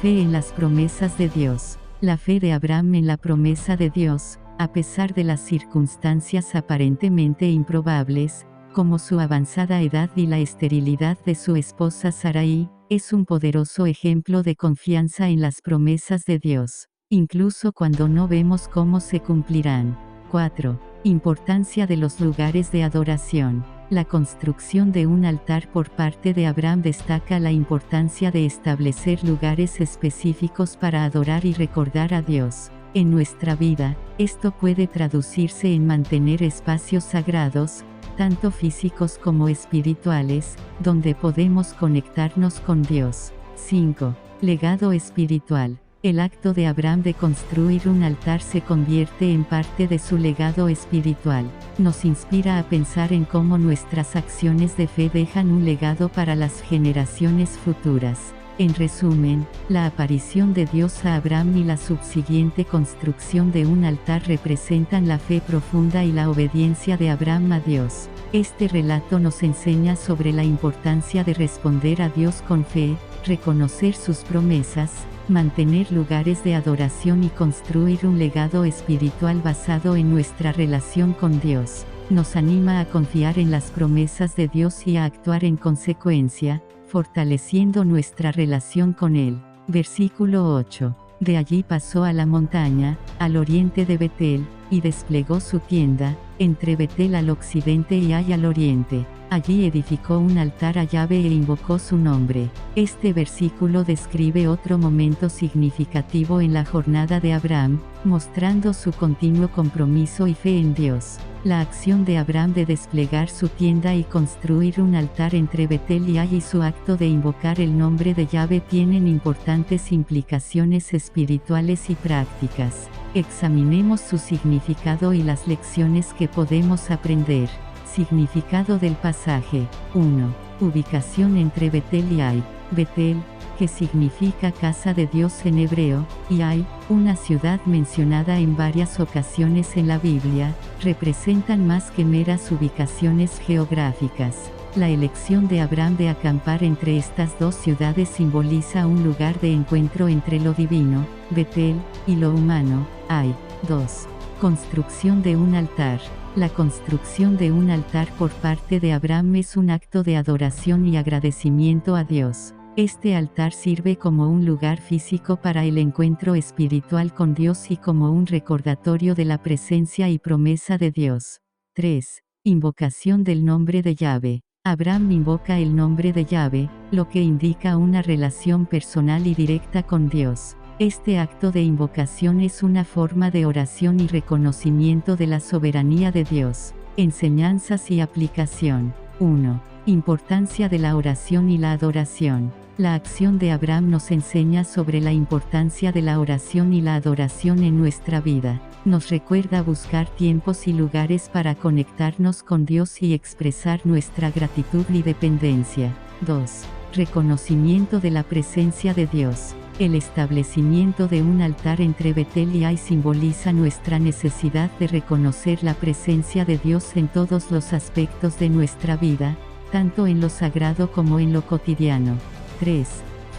Fe en las promesas de Dios. La fe de Abraham en la promesa de Dios, a pesar de las circunstancias aparentemente improbables, como su avanzada edad y la esterilidad de su esposa Sarai, es un poderoso ejemplo de confianza en las promesas de Dios, incluso cuando no vemos cómo se cumplirán. 4. Importancia de los lugares de adoración. La construcción de un altar por parte de Abraham destaca la importancia de establecer lugares específicos para adorar y recordar a Dios. En nuestra vida, esto puede traducirse en mantener espacios sagrados, tanto físicos como espirituales, donde podemos conectarnos con Dios. 5. Legado espiritual. El acto de Abraham de construir un altar se convierte en parte de su legado espiritual. Nos inspira a pensar en cómo nuestras acciones de fe dejan un legado para las generaciones futuras. En resumen, la aparición de Dios a Abraham y la subsiguiente construcción de un altar representan la fe profunda y la obediencia de Abraham a Dios. Este relato nos enseña sobre la importancia de responder a Dios con fe, reconocer sus promesas, mantener lugares de adoración y construir un legado espiritual basado en nuestra relación con Dios. nos anima a confiar en las promesas de Dios y a actuar en consecuencia, fortaleciendo nuestra relación con Él. Versículo 8. De allí pasó a la montaña, al oriente de Betel, y desplegó su tienda, entre Betel al occidente y Ai al oriente. Allí edificó un altar a Yahvé e invocó su nombre. Este versículo describe otro momento significativo en la jornada de Abraham, mostrando su continuo compromiso y fe en Dios. La acción de Abraham de desplegar su tienda y construir un altar entre Betel y Ai y su acto de invocar el nombre de Yahvé tienen importantes implicaciones espirituales y prácticas. Examinemos su significado y las lecciones que podemos aprender. Significado del pasaje. 1. Ubicación entre Betel y Ai. Betel, que significa casa de Dios en hebreo, y Ai, una ciudad mencionada en varias ocasiones en la Biblia, representan más que meras ubicaciones geográficas. La elección de Abraham de acampar entre estas dos ciudades simboliza un lugar de encuentro entre lo divino, Betel, y lo humano, Ai. 2. Construcción de un altar. La construcción de un altar por parte de Abraham es un acto de adoración y agradecimiento a Dios. Este altar sirve como un lugar físico para el encuentro espiritual con Dios y como un recordatorio de la presencia y promesa de Dios. 3. Invocación del nombre de Yahvé. Abraham invoca el nombre de Yahvé, lo que indica una relación personal y directa con Dios. Este acto de invocación es una forma de oración y reconocimiento de la soberanía de Dios. Enseñanzas y aplicación. 1. Importancia de la oración y la adoración. La acción de Abraham nos enseña sobre la importancia de la oración y la adoración en nuestra vida. Nos recuerda buscar tiempos y lugares para conectarnos con Dios y expresar nuestra gratitud y dependencia. 2. Reconocimiento de la presencia de Dios. El establecimiento de un altar entre Betel y Ai simboliza nuestra necesidad de reconocer la presencia de Dios en todos los aspectos de nuestra vida, tanto en lo sagrado como en lo cotidiano. 3.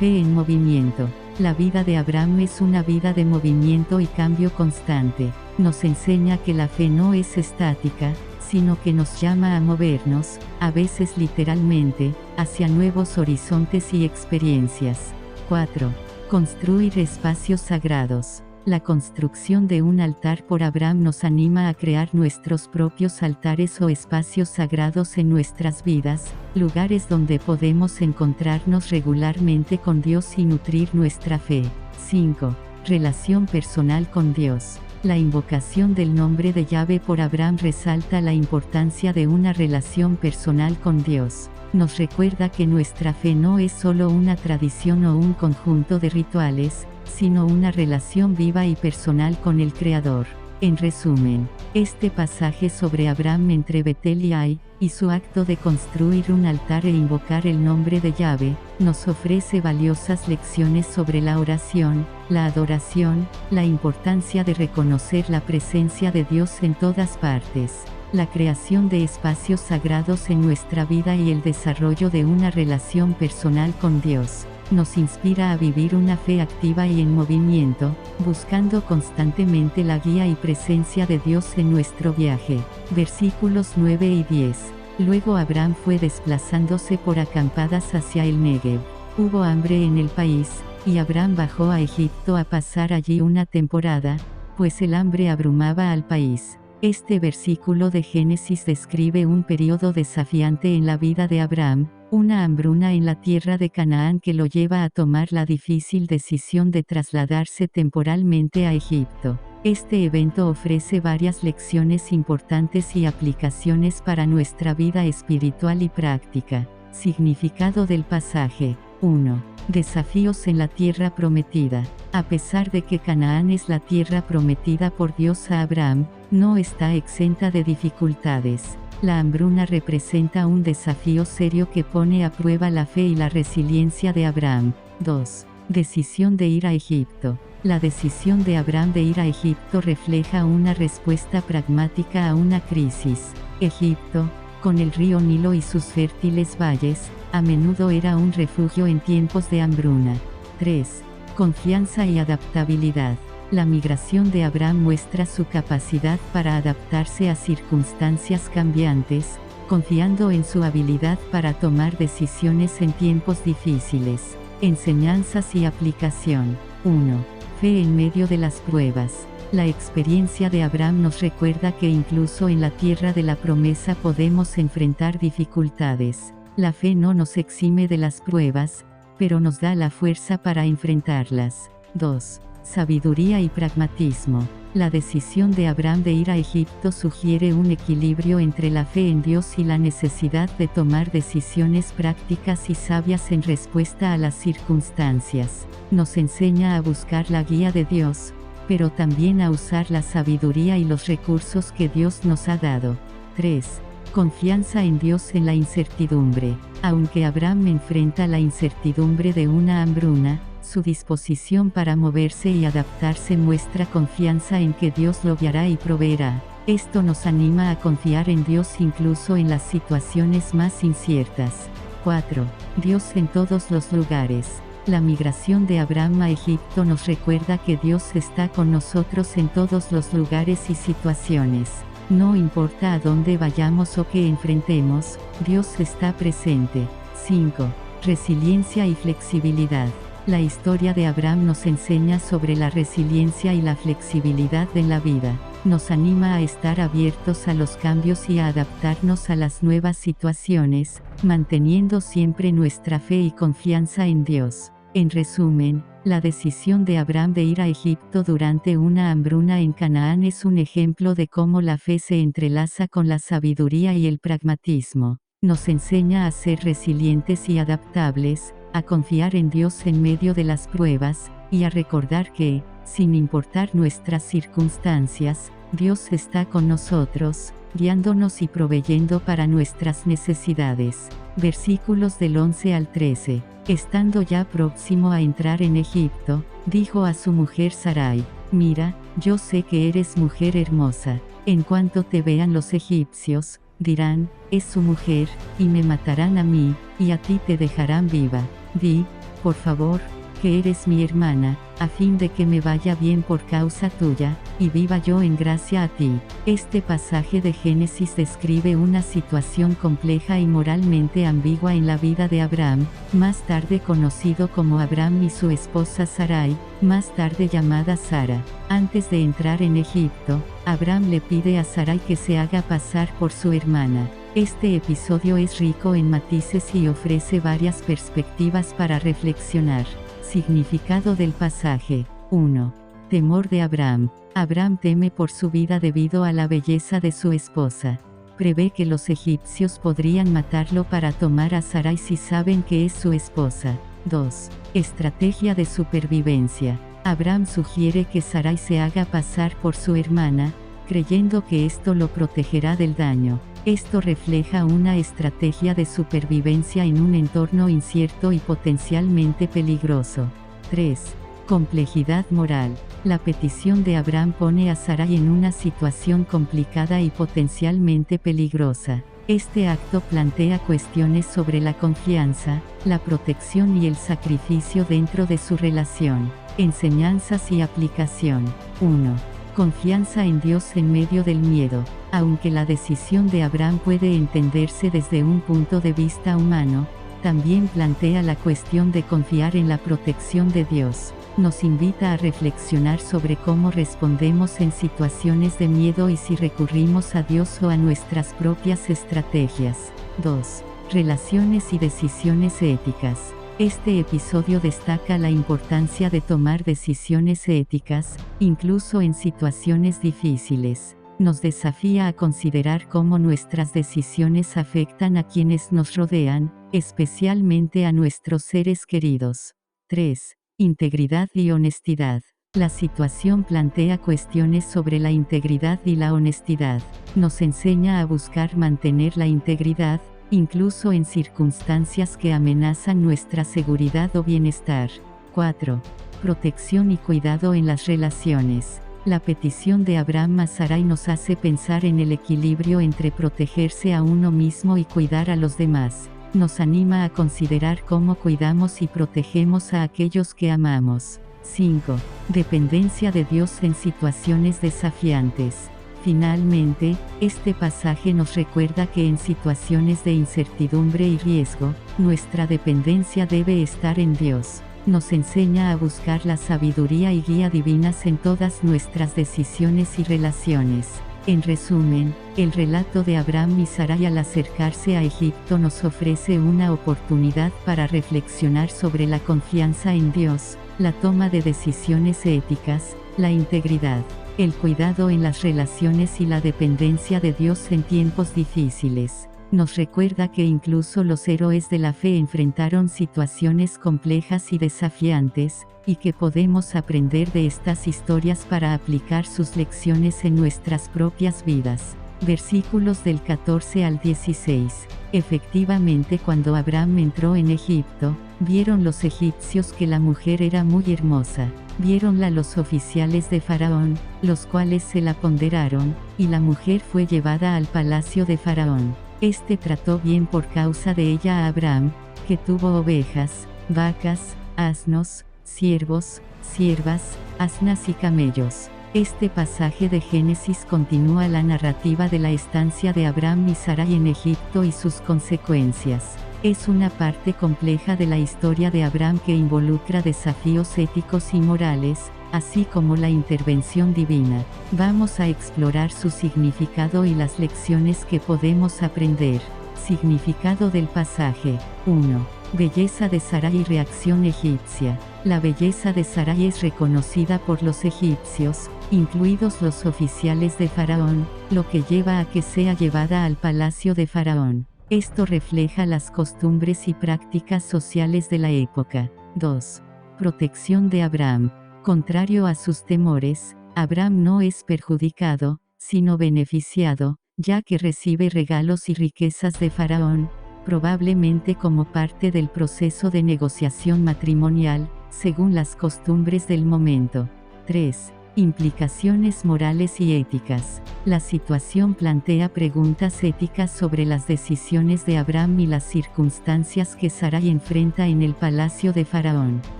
Fe en movimiento. La vida de Abraham es una vida de movimiento y cambio constante. Nos enseña que la fe no es estática, sino que nos llama a movernos, a veces literalmente, hacia nuevos horizontes y experiencias. 4. Construir espacios sagrados. La construcción de un altar por Abraham nos anima a crear nuestros propios altares o espacios sagrados en nuestras vidas, lugares donde podemos encontrarnos regularmente con Dios y nutrir nuestra fe. 5. Relación personal con Dios. La invocación del nombre de Yahvé por Abraham resalta la importancia de una relación personal con Dios. Nos recuerda que nuestra fe no es solo una tradición o un conjunto de rituales, sino una relación viva y personal con el Creador. En resumen, este pasaje sobre Abraham entre Betel y Ai, y su acto de construir un altar e invocar el nombre de Yahvé, nos ofrece valiosas lecciones sobre la oración, la adoración, la importancia de reconocer la presencia de Dios en todas partes, la creación de espacios sagrados en nuestra vida y el desarrollo de una relación personal con Dios. Nos inspira a vivir una fe activa y en movimiento, buscando constantemente la guía y presencia de Dios en nuestro viaje. Versículos 9 y 10. Luego Abraham fue desplazándose por acampadas hacia el Negev. Hubo hambre en el país, y Abraham bajó a Egipto a pasar allí una temporada, pues el hambre abrumaba al país. Este versículo de Génesis describe un periodo desafiante en la vida de Abraham, una hambruna en la tierra de Canaán que lo lleva a tomar la difícil decisión de trasladarse temporalmente a Egipto. Este evento ofrece varias lecciones importantes y aplicaciones para nuestra vida espiritual y práctica. Significado del pasaje. 1. Desafíos en la tierra prometida. A pesar de que Canaán es la tierra prometida por Dios a Abraham, no está exenta de dificultades. La hambruna representa un desafío serio que pone a prueba la fe y la resiliencia de Abraham. 2. Decisión de ir a Egipto. La decisión de Abraham de ir a Egipto refleja una respuesta pragmática a una crisis. Egipto, con el río Nilo y sus fértiles valles, a menudo era un refugio en tiempos de hambruna. 3. Confianza y adaptabilidad. La migración de Abraham muestra su capacidad para adaptarse a circunstancias cambiantes, confiando en su habilidad para tomar decisiones en tiempos difíciles. Enseñanzas y aplicación. 1. Fe en medio de las pruebas. La experiencia de Abraham nos recuerda que incluso en la tierra de la promesa podemos enfrentar dificultades. La fe no nos exime de las pruebas, pero nos da la fuerza para enfrentarlas. 2. Sabiduría y pragmatismo. La decisión de Abraham de ir a Egipto sugiere un equilibrio entre la fe en Dios y la necesidad de tomar decisiones prácticas y sabias en respuesta a las circunstancias. Nos enseña a buscar la guía de Dios, pero también a usar la sabiduría y los recursos que Dios nos ha dado. 3. Confianza en Dios en la incertidumbre. Aunque Abraham enfrenta la incertidumbre de una hambruna, su disposición para moverse y adaptarse muestra confianza en que Dios lo guiará y proveerá. Esto nos anima a confiar en Dios incluso en las situaciones más inciertas. 4. Dios en todos los lugares. La migración de Abraham a Egipto nos recuerda que Dios está con nosotros en todos los lugares y situaciones. No importa a dónde vayamos o qué enfrentemos, Dios está presente. 5. Resiliencia y flexibilidad. La historia de Abraham nos enseña sobre la resiliencia y la flexibilidad en la vida. Nos anima a estar abiertos a los cambios y a adaptarnos a las nuevas situaciones, manteniendo siempre nuestra fe y confianza en Dios. En resumen, la decisión de Abraham de ir a Egipto durante una hambruna en Canaán es un ejemplo de cómo la fe se entrelaza con la sabiduría y el pragmatismo. Nos enseña a ser resilientes y adaptables, a confiar en Dios en medio de las pruebas, y a recordar que, sin importar nuestras circunstancias, Dios está con nosotros, guiándonos y proveyendo para nuestras necesidades. Versículos del 11 al 13. Estando ya próximo a entrar en Egipto, dijo a su mujer Sarai: Mira, yo sé que eres mujer hermosa. En cuanto te vean los egipcios, dirán, es su mujer, y me matarán a mí, y a ti te dejarán viva. Di, por favor, que eres mi hermana, a fin de que me vaya bien por causa tuya, y viva yo en gracia a ti. Este pasaje de Génesis describe una situación compleja y moralmente ambigua en la vida de Abraham, más tarde conocido como Abraham y su esposa Sarai, más tarde llamada Sara. Antes de entrar en Egipto, Abraham le pide a Sarai que se haga pasar por su hermana. Este episodio es rico en matices y ofrece varias perspectivas para reflexionar. Significado del pasaje. 1. Temor de Abraham. Abraham teme por su vida debido a la belleza de su esposa. Prevé que los egipcios podrían matarlo para tomar a Sarai si saben que es su esposa. 2. Estrategia de supervivencia. Abraham sugiere que Sarai se haga pasar por su hermana, creyendo que esto lo protegerá del daño. Esto refleja una estrategia de supervivencia en un entorno incierto y potencialmente peligroso. 3. Complejidad moral. La petición de Abraham pone a Sarai en una situación complicada y potencialmente peligrosa. Este acto plantea cuestiones sobre la confianza, la protección y el sacrificio dentro de su relación. Enseñanzas y aplicación. 1. Confianza en Dios en medio del miedo. Aunque la decisión de Abraham puede entenderse desde un punto de vista humano, también plantea la cuestión de confiar en la protección de Dios. Nos invita a reflexionar sobre cómo respondemos en situaciones de miedo y si recurrimos a Dios o a nuestras propias estrategias. 2. Relaciones y decisiones éticas. Este episodio destaca la importancia de tomar decisiones éticas, incluso en situaciones difíciles. Nos desafía a considerar cómo nuestras decisiones afectan a quienes nos rodean, especialmente a nuestros seres queridos. 3. Integridad y honestidad. La situación plantea cuestiones sobre la integridad y la honestidad. Nos enseña a buscar mantener la integridad, incluso en circunstancias que amenazan nuestra seguridad o bienestar. 4. Protección y cuidado en las relaciones. La petición de Abraham a Sarai nos hace pensar en el equilibrio entre protegerse a uno mismo y cuidar a los demás. Nos anima a considerar cómo cuidamos y protegemos a aquellos que amamos. 5. Dependencia de Dios en situaciones desafiantes. Finalmente, este pasaje nos recuerda que en situaciones de incertidumbre y riesgo, nuestra dependencia debe estar en Dios. Nos enseña a buscar la sabiduría y guía divinas en todas nuestras decisiones y relaciones. En resumen, el relato de Abraham y Sarai al acercarse a Egipto nos ofrece una oportunidad para reflexionar sobre la confianza en Dios, la toma de decisiones éticas, la integridad, el cuidado en las relaciones y la dependencia de Dios en tiempos difíciles. Nos recuerda que incluso los héroes de la fe enfrentaron situaciones complejas y desafiantes, y que podemos aprender de estas historias para aplicar sus lecciones en nuestras propias vidas. Versículos del 14 al 16. Efectivamente, cuando Abraham entró en Egipto, vieron los egipcios que la mujer era muy hermosa. Viéronla los oficiales de Faraón, los cuales se la ponderaron, y la mujer fue llevada al palacio de Faraón. Este trató bien por causa de ella a Abraham, que tuvo ovejas, vacas, asnos, siervos, siervas, asnas y camellos. Este pasaje de Génesis continúa la narrativa de la estancia de Abraham y Sarai en Egipto y sus consecuencias. Es una parte compleja de la historia de Abraham que involucra desafíos éticos y morales, así como la intervención divina. Vamos a explorar su significado y las lecciones que podemos aprender. Significado del pasaje. 1. Belleza de Sarai y reacción egipcia. La belleza de Sarai es reconocida por los egipcios, incluidos los oficiales de Faraón, lo que lleva a que sea llevada al palacio de Faraón. Esto refleja las costumbres y prácticas sociales de la época. 2. Protección de Abraham. Contrario a sus temores, Abraham no es perjudicado, sino beneficiado, ya que recibe regalos y riquezas de Faraón, probablemente como parte del proceso de negociación matrimonial, según las costumbres del momento. 3. Implicaciones morales y éticas. La situación plantea preguntas éticas sobre las decisiones de Abraham y las circunstancias que Sarai enfrenta en el palacio de Faraón.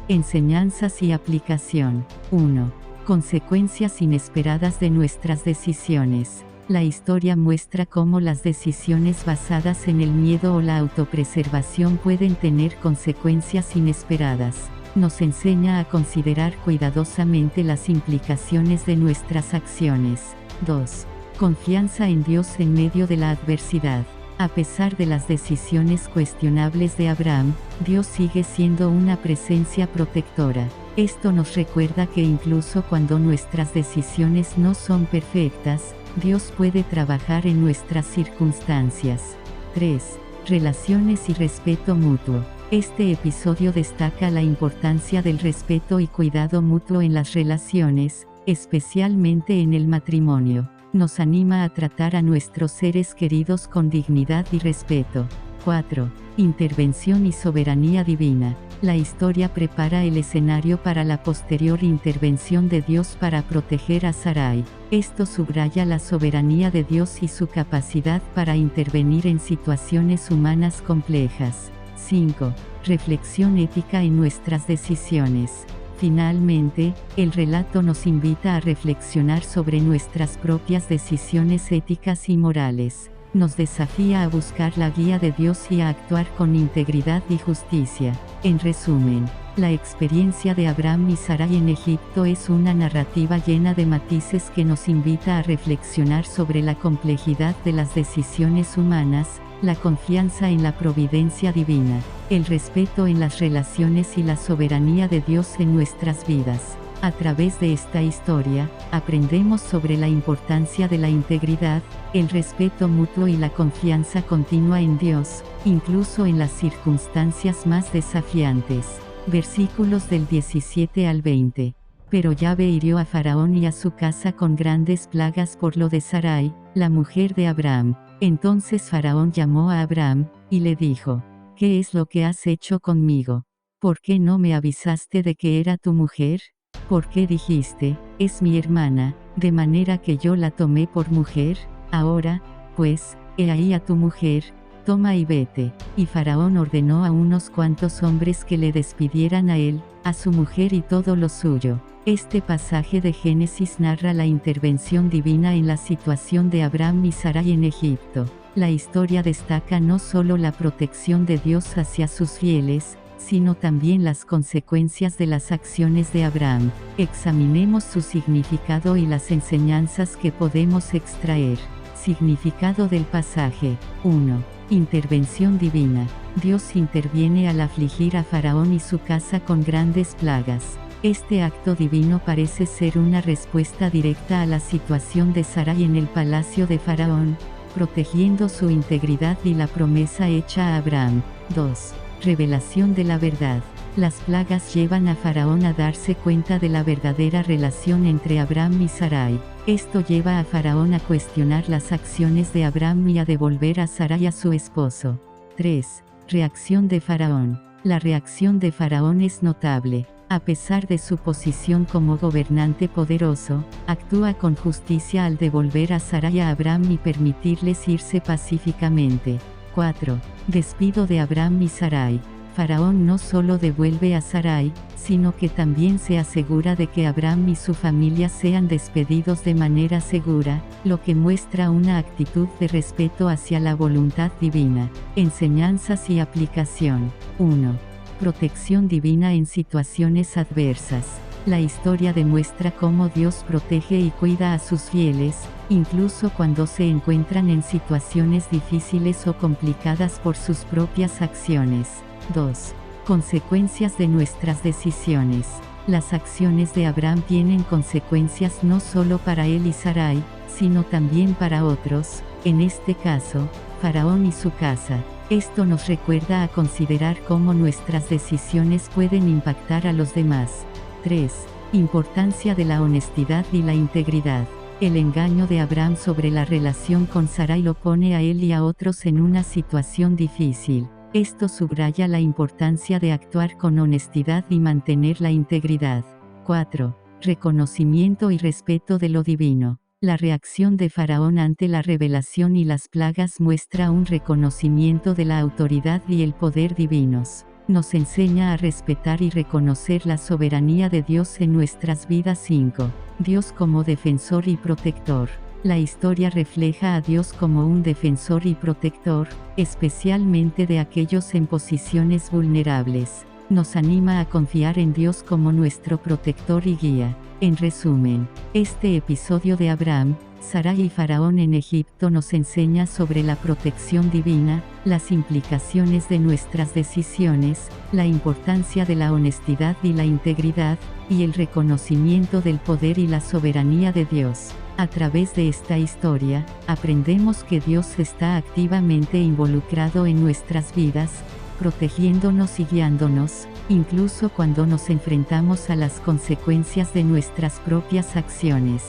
Enseñanzas y aplicación. 1. Consecuencias inesperadas de nuestras decisiones. La historia muestra cómo las decisiones basadas en el miedo o la autopreservación pueden tener consecuencias inesperadas. Nos enseña a considerar cuidadosamente las implicaciones de nuestras acciones. 2. Confianza en Dios en medio de la adversidad. A pesar de las decisiones cuestionables de Abraham, Dios sigue siendo una presencia protectora. Esto nos recuerda que incluso cuando nuestras decisiones no son perfectas, Dios puede trabajar en nuestras circunstancias. 3. Relaciones y respeto mutuo. Este episodio destaca la importancia del respeto y cuidado mutuo en las relaciones, especialmente en el matrimonio. Nos anima a tratar a nuestros seres queridos con dignidad y respeto. 4. Intervención y soberanía divina. La historia prepara el escenario para la posterior intervención de Dios para proteger a Sarai. Esto subraya la soberanía de Dios y su capacidad para intervenir en situaciones humanas complejas. 5. Reflexión ética en nuestras decisiones. Finalmente, el relato nos invita a reflexionar sobre nuestras propias decisiones éticas y morales. Nos desafía a buscar la guía de Dios y a actuar con integridad y justicia. En resumen, la experiencia de Abraham y Sarai en Egipto es una narrativa llena de matices que nos invita a reflexionar sobre la complejidad de las decisiones humanas, la confianza en la providencia divina, el respeto en las relaciones y la soberanía de Dios en nuestras vidas. A través de esta historia, aprendemos sobre la importancia de la integridad, el respeto mutuo y la confianza continua en Dios, incluso en las circunstancias más desafiantes. Versículos del 17 al 20. Pero Yahvé hirió a Faraón y a su casa con grandes plagas por lo de Sarai, la mujer de Abraham. Entonces Faraón llamó a Abraham, y le dijo: ¿Qué es lo que has hecho conmigo? ¿Por qué no me avisaste de que era tu mujer? ¿Por qué dijiste, es mi hermana, de manera que yo la tomé por mujer? Ahora, pues, he ahí a tu mujer, Toma y vete. Y Faraón ordenó a unos cuantos hombres que le despidieran a él, a su mujer y todo lo suyo. Este pasaje de Génesis narra la intervención divina en la situación de Abraham y Sarai en Egipto. La historia destaca no solo la protección de Dios hacia sus fieles, sino también las consecuencias de las acciones de Abraham. Examinemos su significado y las enseñanzas que podemos extraer. Significado del pasaje. 1. Intervención divina. Dios interviene al afligir a Faraón y su casa con grandes plagas. Este acto divino parece ser una respuesta directa a la situación de Sarai en el palacio de Faraón, protegiendo su integridad y la promesa hecha a Abraham. 2. Revelación de la verdad. Las plagas llevan a Faraón a darse cuenta de la verdadera relación entre Abraham y Sarai. Esto lleva a Faraón a cuestionar las acciones de Abraham y a devolver a Sarai a su esposo. 3. Reacción de Faraón. La reacción de Faraón es notable. A pesar de su posición como gobernante poderoso, actúa con justicia al devolver a Sarai a Abraham y permitirles irse pacíficamente. 4. Despido de Abraham y Sarai. Faraón no solo devuelve a Sarai, sino que también se asegura de que Abraham y su familia sean despedidos de manera segura, lo que muestra una actitud de respeto hacia la voluntad divina. Enseñanzas y aplicación. 1. Protección divina en situaciones adversas. La historia demuestra cómo Dios protege y cuida a sus fieles, incluso cuando se encuentran en situaciones difíciles o complicadas por sus propias acciones. 2. Consecuencias de nuestras decisiones. Las acciones de Abraham tienen consecuencias no solo para él y Sarai, sino también para otros, en este caso, Faraón y su casa. Esto nos recuerda a considerar cómo nuestras decisiones pueden impactar a los demás. 3. Importancia de la honestidad y la integridad. El engaño de Abraham sobre la relación con Sarai lo pone a él y a otros en una situación difícil. Esto subraya la importancia de actuar con honestidad y mantener la integridad. 4. Reconocimiento y respeto de lo divino. La reacción de Faraón ante la revelación y las plagas muestra un reconocimiento de la autoridad y el poder divinos. Nos enseña a respetar y reconocer la soberanía de Dios en nuestras vidas. 5. Dios como defensor y protector. La historia refleja a Dios como un defensor y protector, especialmente de aquellos en posiciones vulnerables. Nos anima a confiar en Dios como nuestro protector y guía. En resumen, este episodio de Abraham, Sarai y Faraón en Egipto nos enseña sobre la protección divina, las implicaciones de nuestras decisiones, la importancia de la honestidad y la integridad, y el reconocimiento del poder y la soberanía de Dios. A través de esta historia, aprendemos que Dios está activamente involucrado en nuestras vidas, protegiéndonos y guiándonos, incluso cuando nos enfrentamos a las consecuencias de nuestras propias acciones.